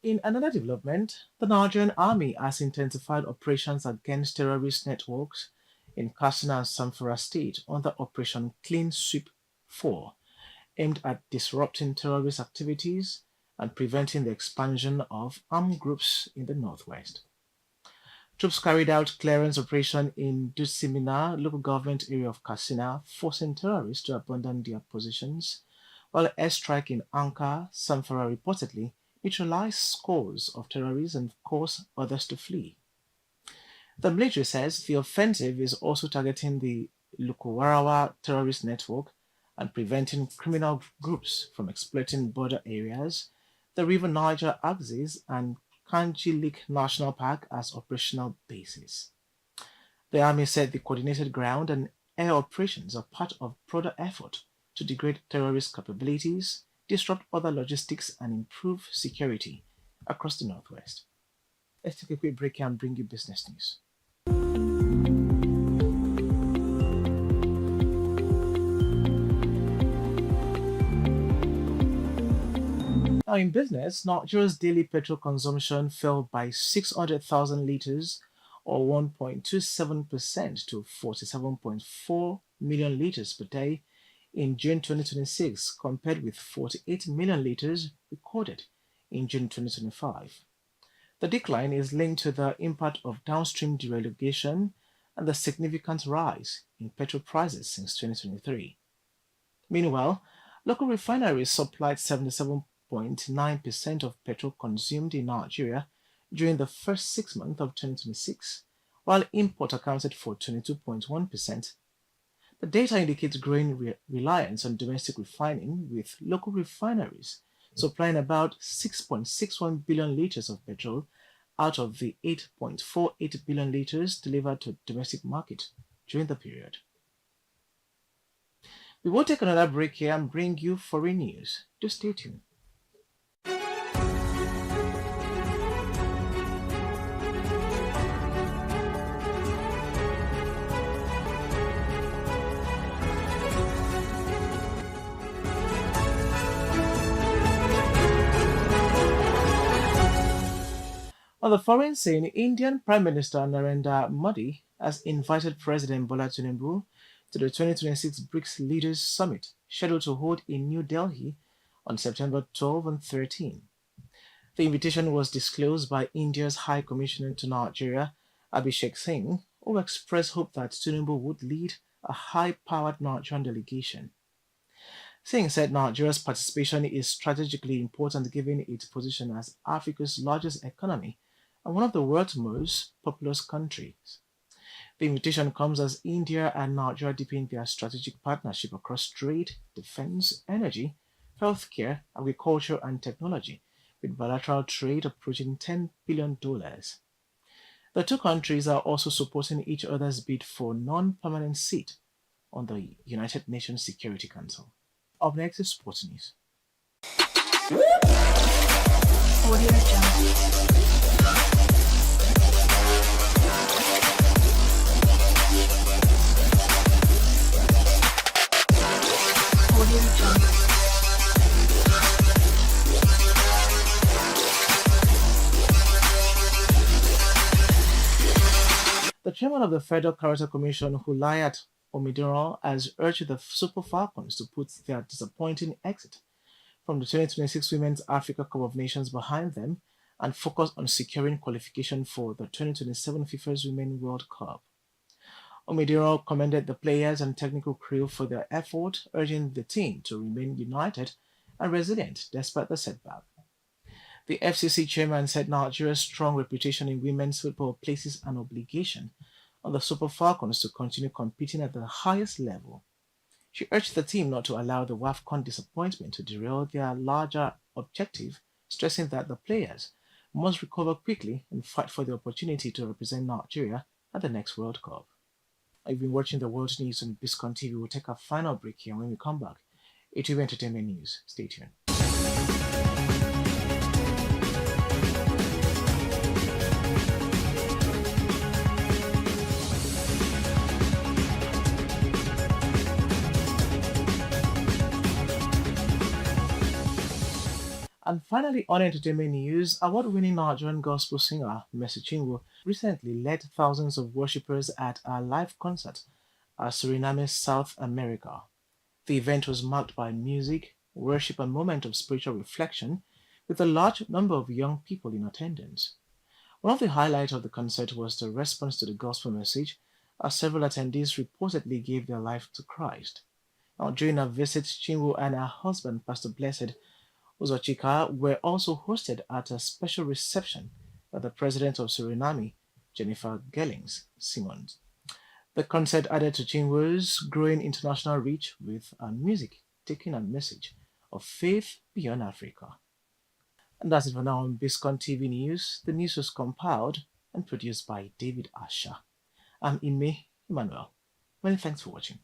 In another development, the Nigerian Army has intensified operations against terrorist networks in Katsina and Zamfara State under Operation Clean Sweep 4, aimed at disrupting terrorist activities and preventing the expansion of armed groups in the Northwest. Troops carried out clearance operation in Dusimina, local government area of Katsina, forcing terrorists to abandon their positions, while airstrike in Ankara, Samfara reportedly neutralized scores of terrorists and caused others to flee. The military says the offensive is also targeting the Lukowarawa terrorist network and preventing criminal groups from exploiting border areas, the River Niger axis, and Kanji Lake National Park as operational bases. The army said the coordinated ground and air operations are part of broader effort to degrade terrorist capabilities, disrupt other logistics, and improve security across the Northwest. Let's take a quick break here and bring you business news. Now, in business, Nigeria's daily petrol consumption fell by 600,000 liters or 1.27% to 47.4 million liters per day in June 2026, compared with 48 million liters recorded in June 2025. The decline is linked to the impact of downstream deregulation and the significant rise in petrol prices since 2023. Meanwhile, local refineries supplied 77.9% of petrol consumed in Nigeria during the first 6 months of 2026, while import accounted for 22.1%. The data indicates growing reliance on domestic refining, with local refineries supplying about 6.61 billion liters of petrol out of the 8.48 billion liters delivered to the domestic market during the period. We will take another break here and bring you foreign news. Just stay tuned. On the foreign scene, Indian Prime Minister Narendra Modi has invited President Bola Tinubu to the 2026 BRICS Leaders Summit, scheduled to hold in New Delhi on September 12 and 13. The invitation was disclosed by India's High Commissioner to Nigeria, Abhishek Singh, who expressed hope that Tinubu would lead a high-powered Nigerian delegation. Singh said Nigeria's participation is strategically important given its position as Africa's largest economy and one of the world's most populous countries. The invitation comes as India and Nigeria deepen their strategic partnership across trade, defense, energy, healthcare, agriculture, and technology, with bilateral trade approaching $10 billion. The two countries are also supporting each other's bid for non-permanent seat on the United Nations Security Council. Up next is sports news. The chairman of the Federal Character Commission, Hulayat Omidoro, has urged the Super Falcons to put their disappointing exit from the 2026 Women's Africa Cup of Nations behind them and focus on securing qualification for the 2027 FIFA's Women's World Cup. Omidoro commended the players and technical crew for their effort, urging the team to remain united and resilient despite the setback. The FCC chairman said Nigeria's strong reputation in women's football places an obligation on the Super Falcons to continue competing at the highest level. She urged the team not to allow the WAFCON disappointment to derail their larger objective, stressing that the players must recover quickly and fight for the opportunity to represent Nigeria at the next World Cup. I've been watching the world news on Biscon TV. We'll take a final break here. When we come back, it will be entertainment news. Stay tuned. And finally, on entertainment news, award-winning Nigerian gospel singer Mercy Chinwo recently led thousands of worshippers at a live concert at Suriname, South America. The event was marked by music, worship, and moment of spiritual reflection, with a large number of young people in attendance. One of the highlights of the concert was the response to the gospel message, as several attendees reportedly gave their life to Christ. Now, during her visit, Chinwo and her husband, Pastor Blessed Uzochika, were also hosted at a special reception by the President of Suriname, Jennifer Gellings Simmons. The concert added to Chinwo's growing international reach, with her music taking a message of faith beyond Africa. And that's it for now on Biscon TV News. The news was compiled and produced by David Asher. I'm Ime Emmanuel. Many thanks for watching.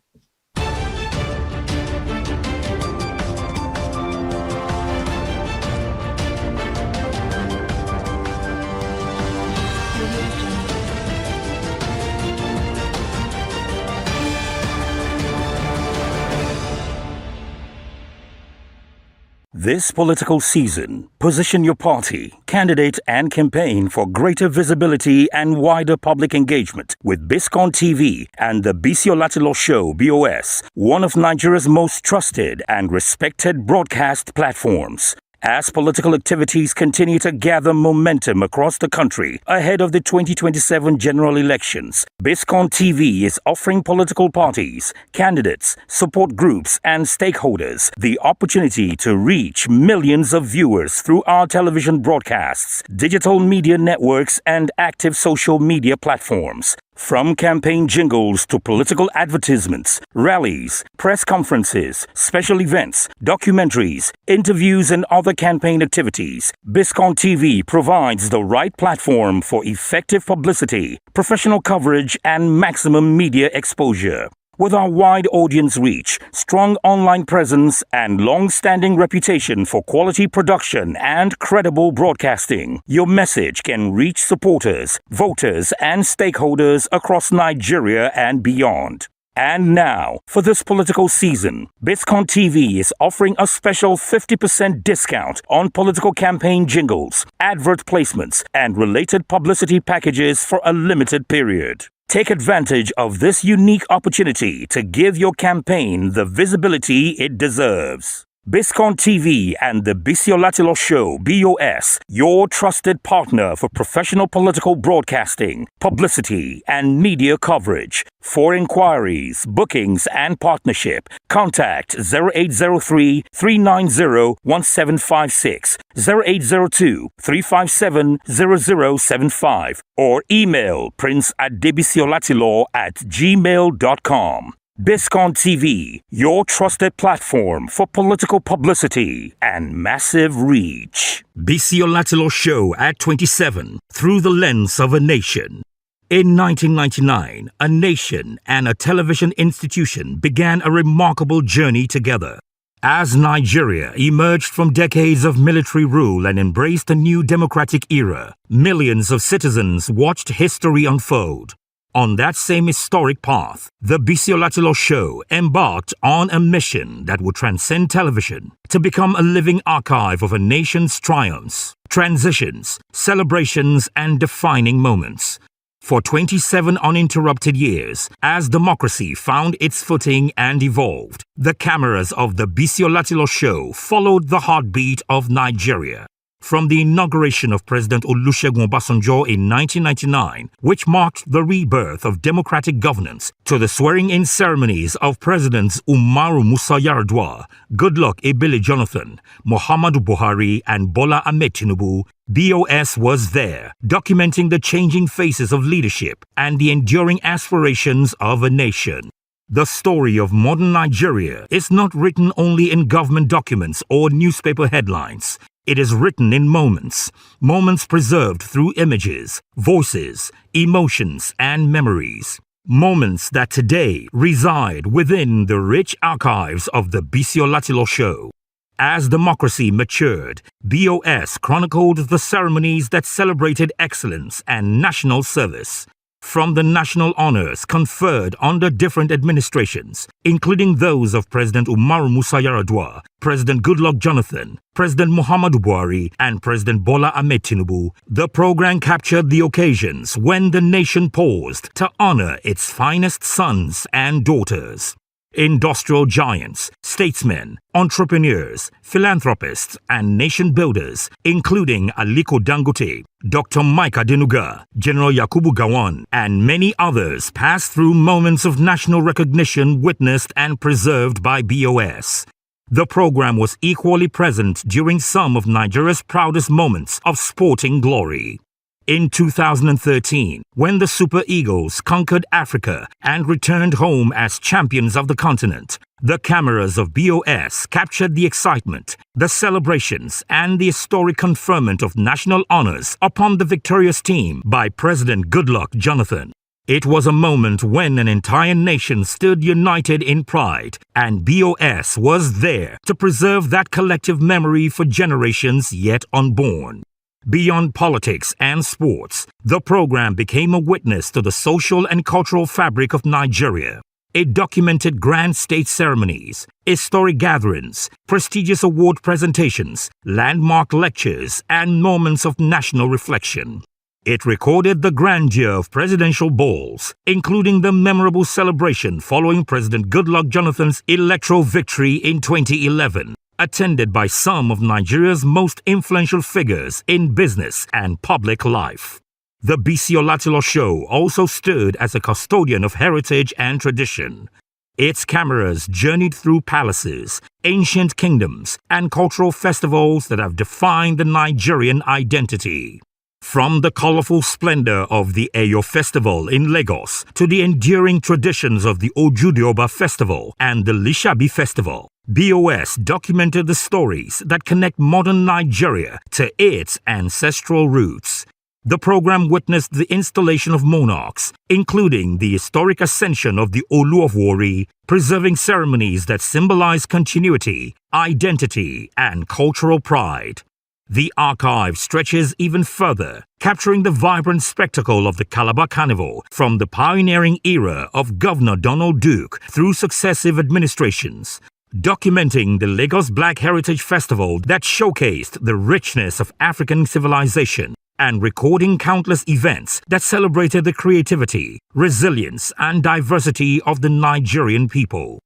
This political season, position your party, candidate, and campaign for greater visibility and wider public engagement with Biscon TV and the Biscon Show (BOS), one of Nigeria's most trusted and respected broadcast platforms. As political activities continue to gather momentum across the country ahead of the 2027 general elections, Biscon TV is offering political parties, candidates, support groups, and stakeholders the opportunity to reach millions of viewers through our television broadcasts, digital media networks, and active social media platforms. From campaign jingles to political advertisements, rallies, press conferences, special events, documentaries, interviews, and other campaign activities, Biscon TV provides the right platform for effective publicity, professional coverage, and maximum media exposure. With our wide audience reach, strong online presence, and long-standing reputation for quality production and credible broadcasting, your message can reach supporters, voters, and stakeholders across Nigeria and beyond. And now, for this political season, Biscon TV is offering a special 50% discount on political campaign jingles, advert placements, and related publicity packages for a limited period. Take advantage of this unique opportunity to give your campaign the visibility it deserves. Biscon TV and the Biscon Show (BOS), your trusted partner for professional political broadcasting, publicity, and media coverage. For inquiries, bookings, and partnership, contact 0803 390 1756, 0802 357 0075, or email prince@debisiolatilaw@gmail.com. Biscon TV, your trusted platform for political publicity and massive reach. Biscon Show at 27, through the lens of a nation. In 1999, a nation and a television institution began a remarkable journey together. As Nigeria emerged from decades of military rule and embraced a new democratic era, millions of citizens watched history unfold. On that same historic path, the Biscon Show embarked on a mission that would transcend television to become a living archive of a nation's triumphs, transitions, celebrations, and defining moments. For 27 uninterrupted years, as democracy found its footing and evolved, the cameras of the Biscon Show followed the heartbeat of Nigeria. From the inauguration of President Olusegun Obasanjo in 1999, which marked the rebirth of democratic governance, to the swearing-in ceremonies of Presidents Umaru Musa Yar'Adua, Goodluck Ebele Jonathan, Muhammadu Buhari, and Bola Ahmed Tinubu, BOS was there, documenting the changing faces of leadership and the enduring aspirations of a nation. The story of modern Nigeria is not written only in government documents or newspaper headlines. It is written in moments, moments preserved through images, voices, emotions, and memories. Moments that today reside within the rich archives of the Biscon Show. As democracy matured, BOS chronicled the ceremonies that celebrated excellence and national service. From the national honors conferred under different administrations, including those of President Umaru Musa Yar'Adua, President Goodluck Jonathan, President Muhammadu Buhari, and President Bola Ahmed Tinubu, the program captured the occasions when the nation paused to honor its finest sons and daughters. industrial giants, statesmen, entrepreneurs, philanthropists, and nation builders, including Aliko Dangote, Dr. Mike Adenuga, General Yakubu Gowon, and many others, passed through moments of national recognition witnessed and preserved by BOS. The program was equally present during some of Nigeria's proudest moments of sporting glory. In 2013, when the Super Eagles conquered Africa and returned home as champions of the continent, the cameras of BOS captured the excitement, the celebrations, and the historic conferment of national honors upon the victorious team by President Goodluck Jonathan. It was a moment when an entire nation stood united in pride, and BOS was there to preserve that collective memory for generations yet unborn. Beyond politics and sports, the program became a witness to the social and cultural fabric of Nigeria. It documented grand state ceremonies, historic gatherings, prestigious award presentations, landmark lectures, and moments of national reflection. It recorded the grandeur of presidential balls, including the memorable celebration following President Goodluck Jonathan's electoral victory in 2011. Attended by some of Nigeria's most influential figures in business and public life. The Bisi Olatilo Show also stood as a custodian of heritage and tradition. Its cameras journeyed through palaces, ancient kingdoms, and cultural festivals that have defined the Nigerian identity. From the colorful splendor of the Eyo Festival in Lagos to the enduring traditions of the Ojudioba Festival and the Lishabi Festival, BOS documented the stories that connect modern Nigeria to its ancestral roots. The program witnessed the installation of monarchs, including the historic ascension of the Olu of Warri, preserving ceremonies that symbolize continuity, identity, and cultural pride. The archive stretches even further, capturing the vibrant spectacle of the Calabar Carnival from the pioneering era of Governor Donald Duke through successive administrations, documenting the Lagos Black Heritage Festival that showcased the richness of African civilization, and recording countless events that celebrated the creativity, resilience, and diversity of the Nigerian people.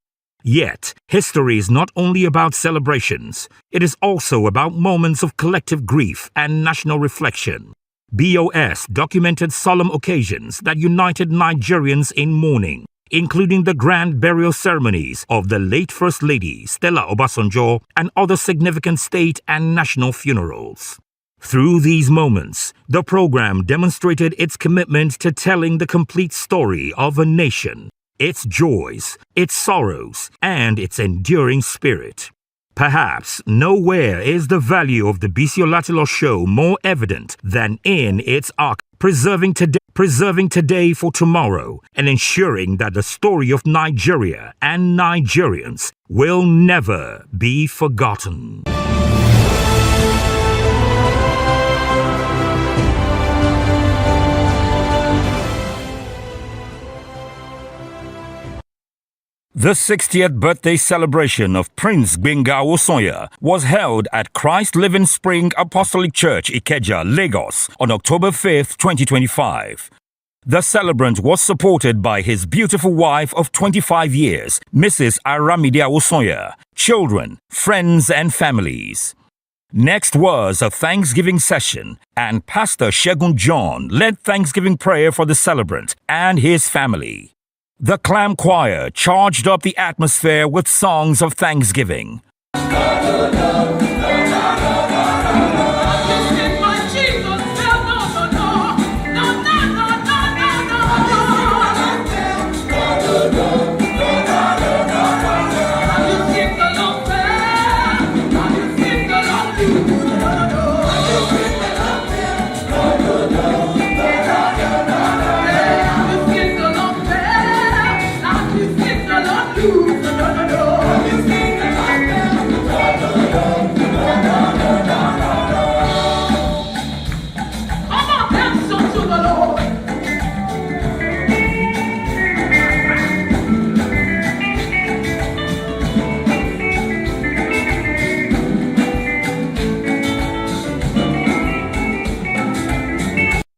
Yet, history is not only about celebrations, it is also about moments of collective grief and national reflection. BOS documented solemn occasions that united Nigerians in mourning, including the grand burial ceremonies of the late First Lady Stella Obasanjo and other significant state and national funerals. Through these moments, the program demonstrated its commitment to telling the complete story of a nation, its joys, its sorrows, and its enduring spirit. Perhaps nowhere is the value of the Bisi Olatilo Show more evident than in its arc, preserving today for tomorrow and ensuring that the story of Nigeria and Nigerians will never be forgotten. The 60th birthday celebration of Prince Gbenga Owosonya was held at Christ Living Spring Apostolic Church, Ikeja, Lagos, on October 5th, 2025. The celebrant was supported by his beautiful wife of 25 years, Mrs. Aramide Owosonya, children, friends, and families. Next was a Thanksgiving session, and Pastor Shegun John led Thanksgiving prayer for the celebrant and his family. The clam choir charged up the atmosphere with songs of thanksgiving.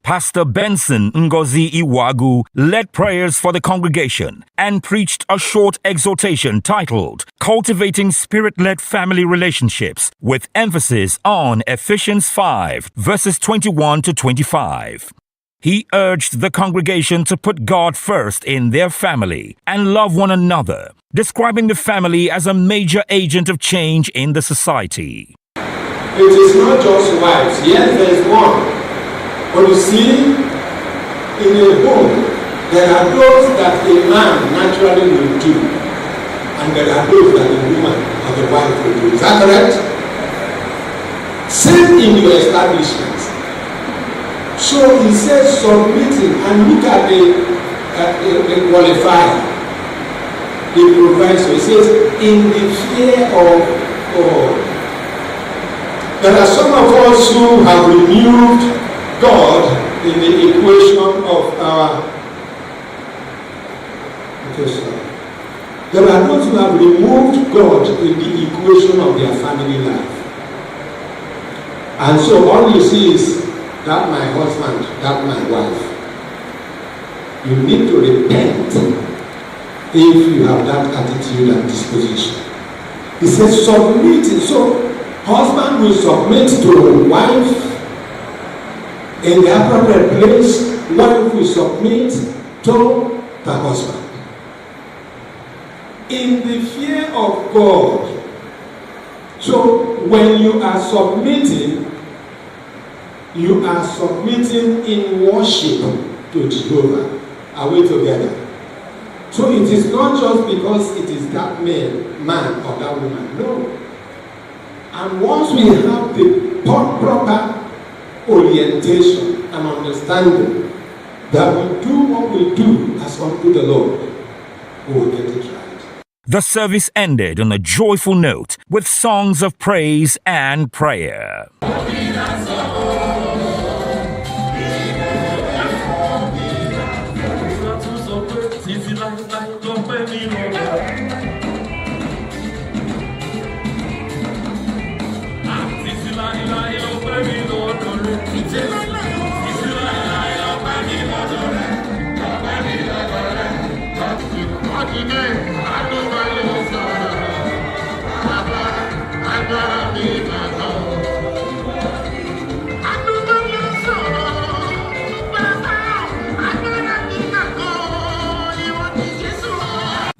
Pastor Benson Ngozi Iwagu led prayers for the congregation and preached a short exhortation titled Cultivating Spirit-Led Family Relationships, with emphasis on Ephesians 5, verses 21 to 25. He urged the congregation to put God first in their family and love one another, describing the family as a major agent of change in the society. It is not just wives. Yes, there is one. But you see, in a home, there are those that a man naturally will do, and there are those that a woman or the wife will do. Is that correct? Same in your establishment. So he says submitting, and look at the qualifier, the proviso. He says, in the fear of God. There are some of us who have removed God in the equation of our There are those who have removed God in the equation of their family life. And so all you see is that my husband, that my wife. You need to repent if you have that attitude and disposition. He says submit. So husband will submit to wife in the appropriate place. Wife will submit to the husband. In the fear of God. So when you are submitting in worship to Jehovah. Are we together? So it is not just because it is that man or that woman. No. And once we have the proper orientation and understanding that we do what we do as unto the Lord, we will get it right. The service ended on a joyful note with songs of praise and prayer.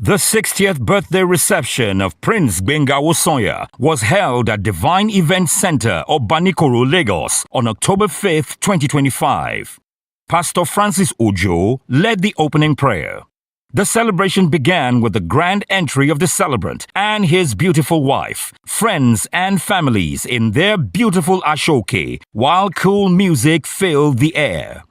The 60th birthday reception of Prince Gbenga Wosonya was held at Divine Event Center of Banikoro, Lagos on October 5th, 2025. Pastor Francis Ojo led the opening prayer. The celebration began with the grand entry of the celebrant and his beautiful wife, friends and families in their beautiful ashoke, while cool music filled the air.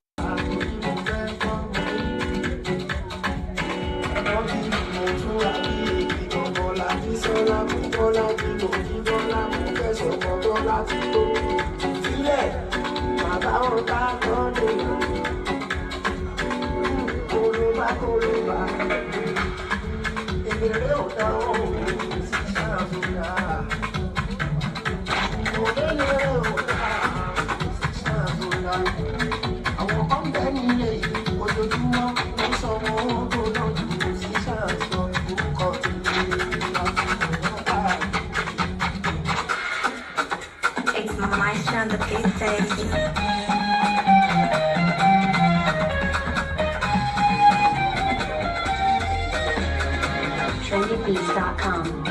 trendybeats.com.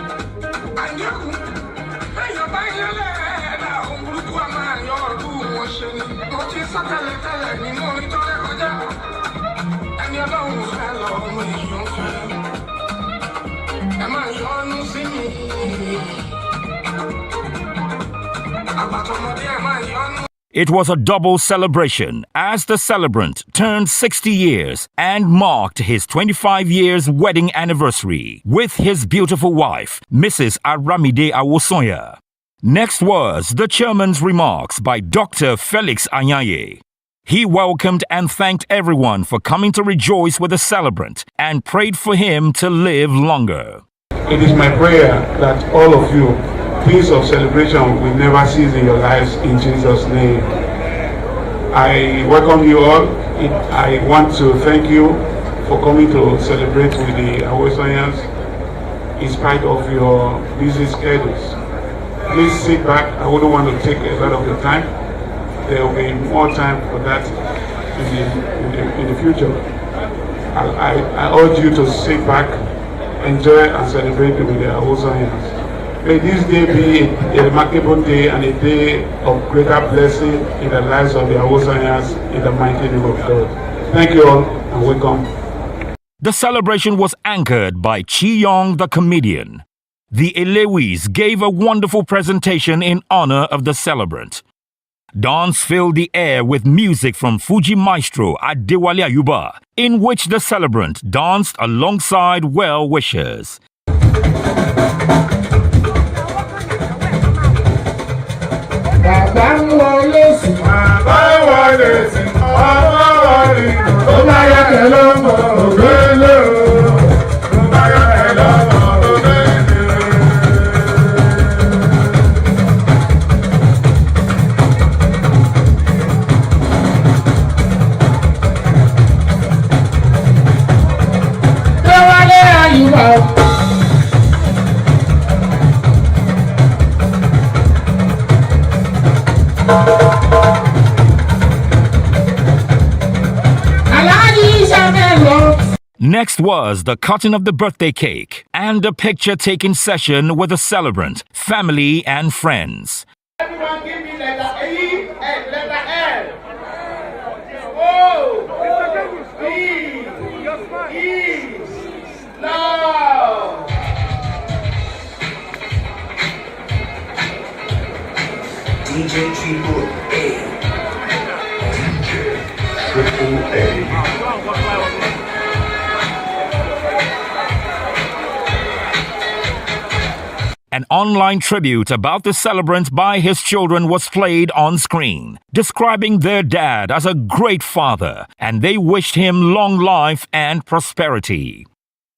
It was a double celebration as the celebrant turned 60 years and marked his 25 years wedding anniversary with his beautiful wife, Mrs. Aramide Awosonya. Next was the chairman's remarks by Dr. Felix Anyaye. He welcomed and thanked everyone for coming to rejoice with the celebrant and prayed for him to live longer. It is my prayer that all of you, peace of celebration will never cease in your lives in Jesus' name. I welcome you all. I want to thank you for coming to celebrate with the Awosanyans in spite of your busy schedules. Please sit back. I wouldn't want to take a lot of your time. There will be more time for that in the future. I urge you to sit back, enjoy and celebrate with the Awosanyans. May this day be a remarkable day and a day of greater blessing in the lives of the Awosanyans in the mighty name of God. Thank you all and welcome. The celebration was anchored by Chi Yong the comedian. The Elewis gave a wonderful presentation in honor of the celebrant. Dance filled the air with music from Fuji maestro Adewale Ayuba, in which the celebrant danced alongside well-wishers. Bàbá ń wọlé sí. Bàbá wọlé sí. Ọmọ wọlé. Ó bá yẹ kẹ́ lọ́mọ ògbélé o. Ó bá yẹ kẹ́ lọ́mọ ògbélé. Déwálé Àyùbá. Next was the cutting of the birthday cake and a picture-taking session with the celebrant, family and friends. Everyone give me letter E and letter L. O, E, love. DJ Triple A. Triple A. An online tribute about the celebrant by his children was played on screen, describing their dad as a great father, and they wished him long life and prosperity.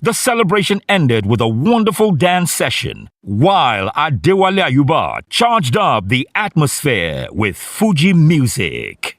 The celebration ended with a wonderful dance session, while Adewale Ayuba charged up the atmosphere with Fuji music.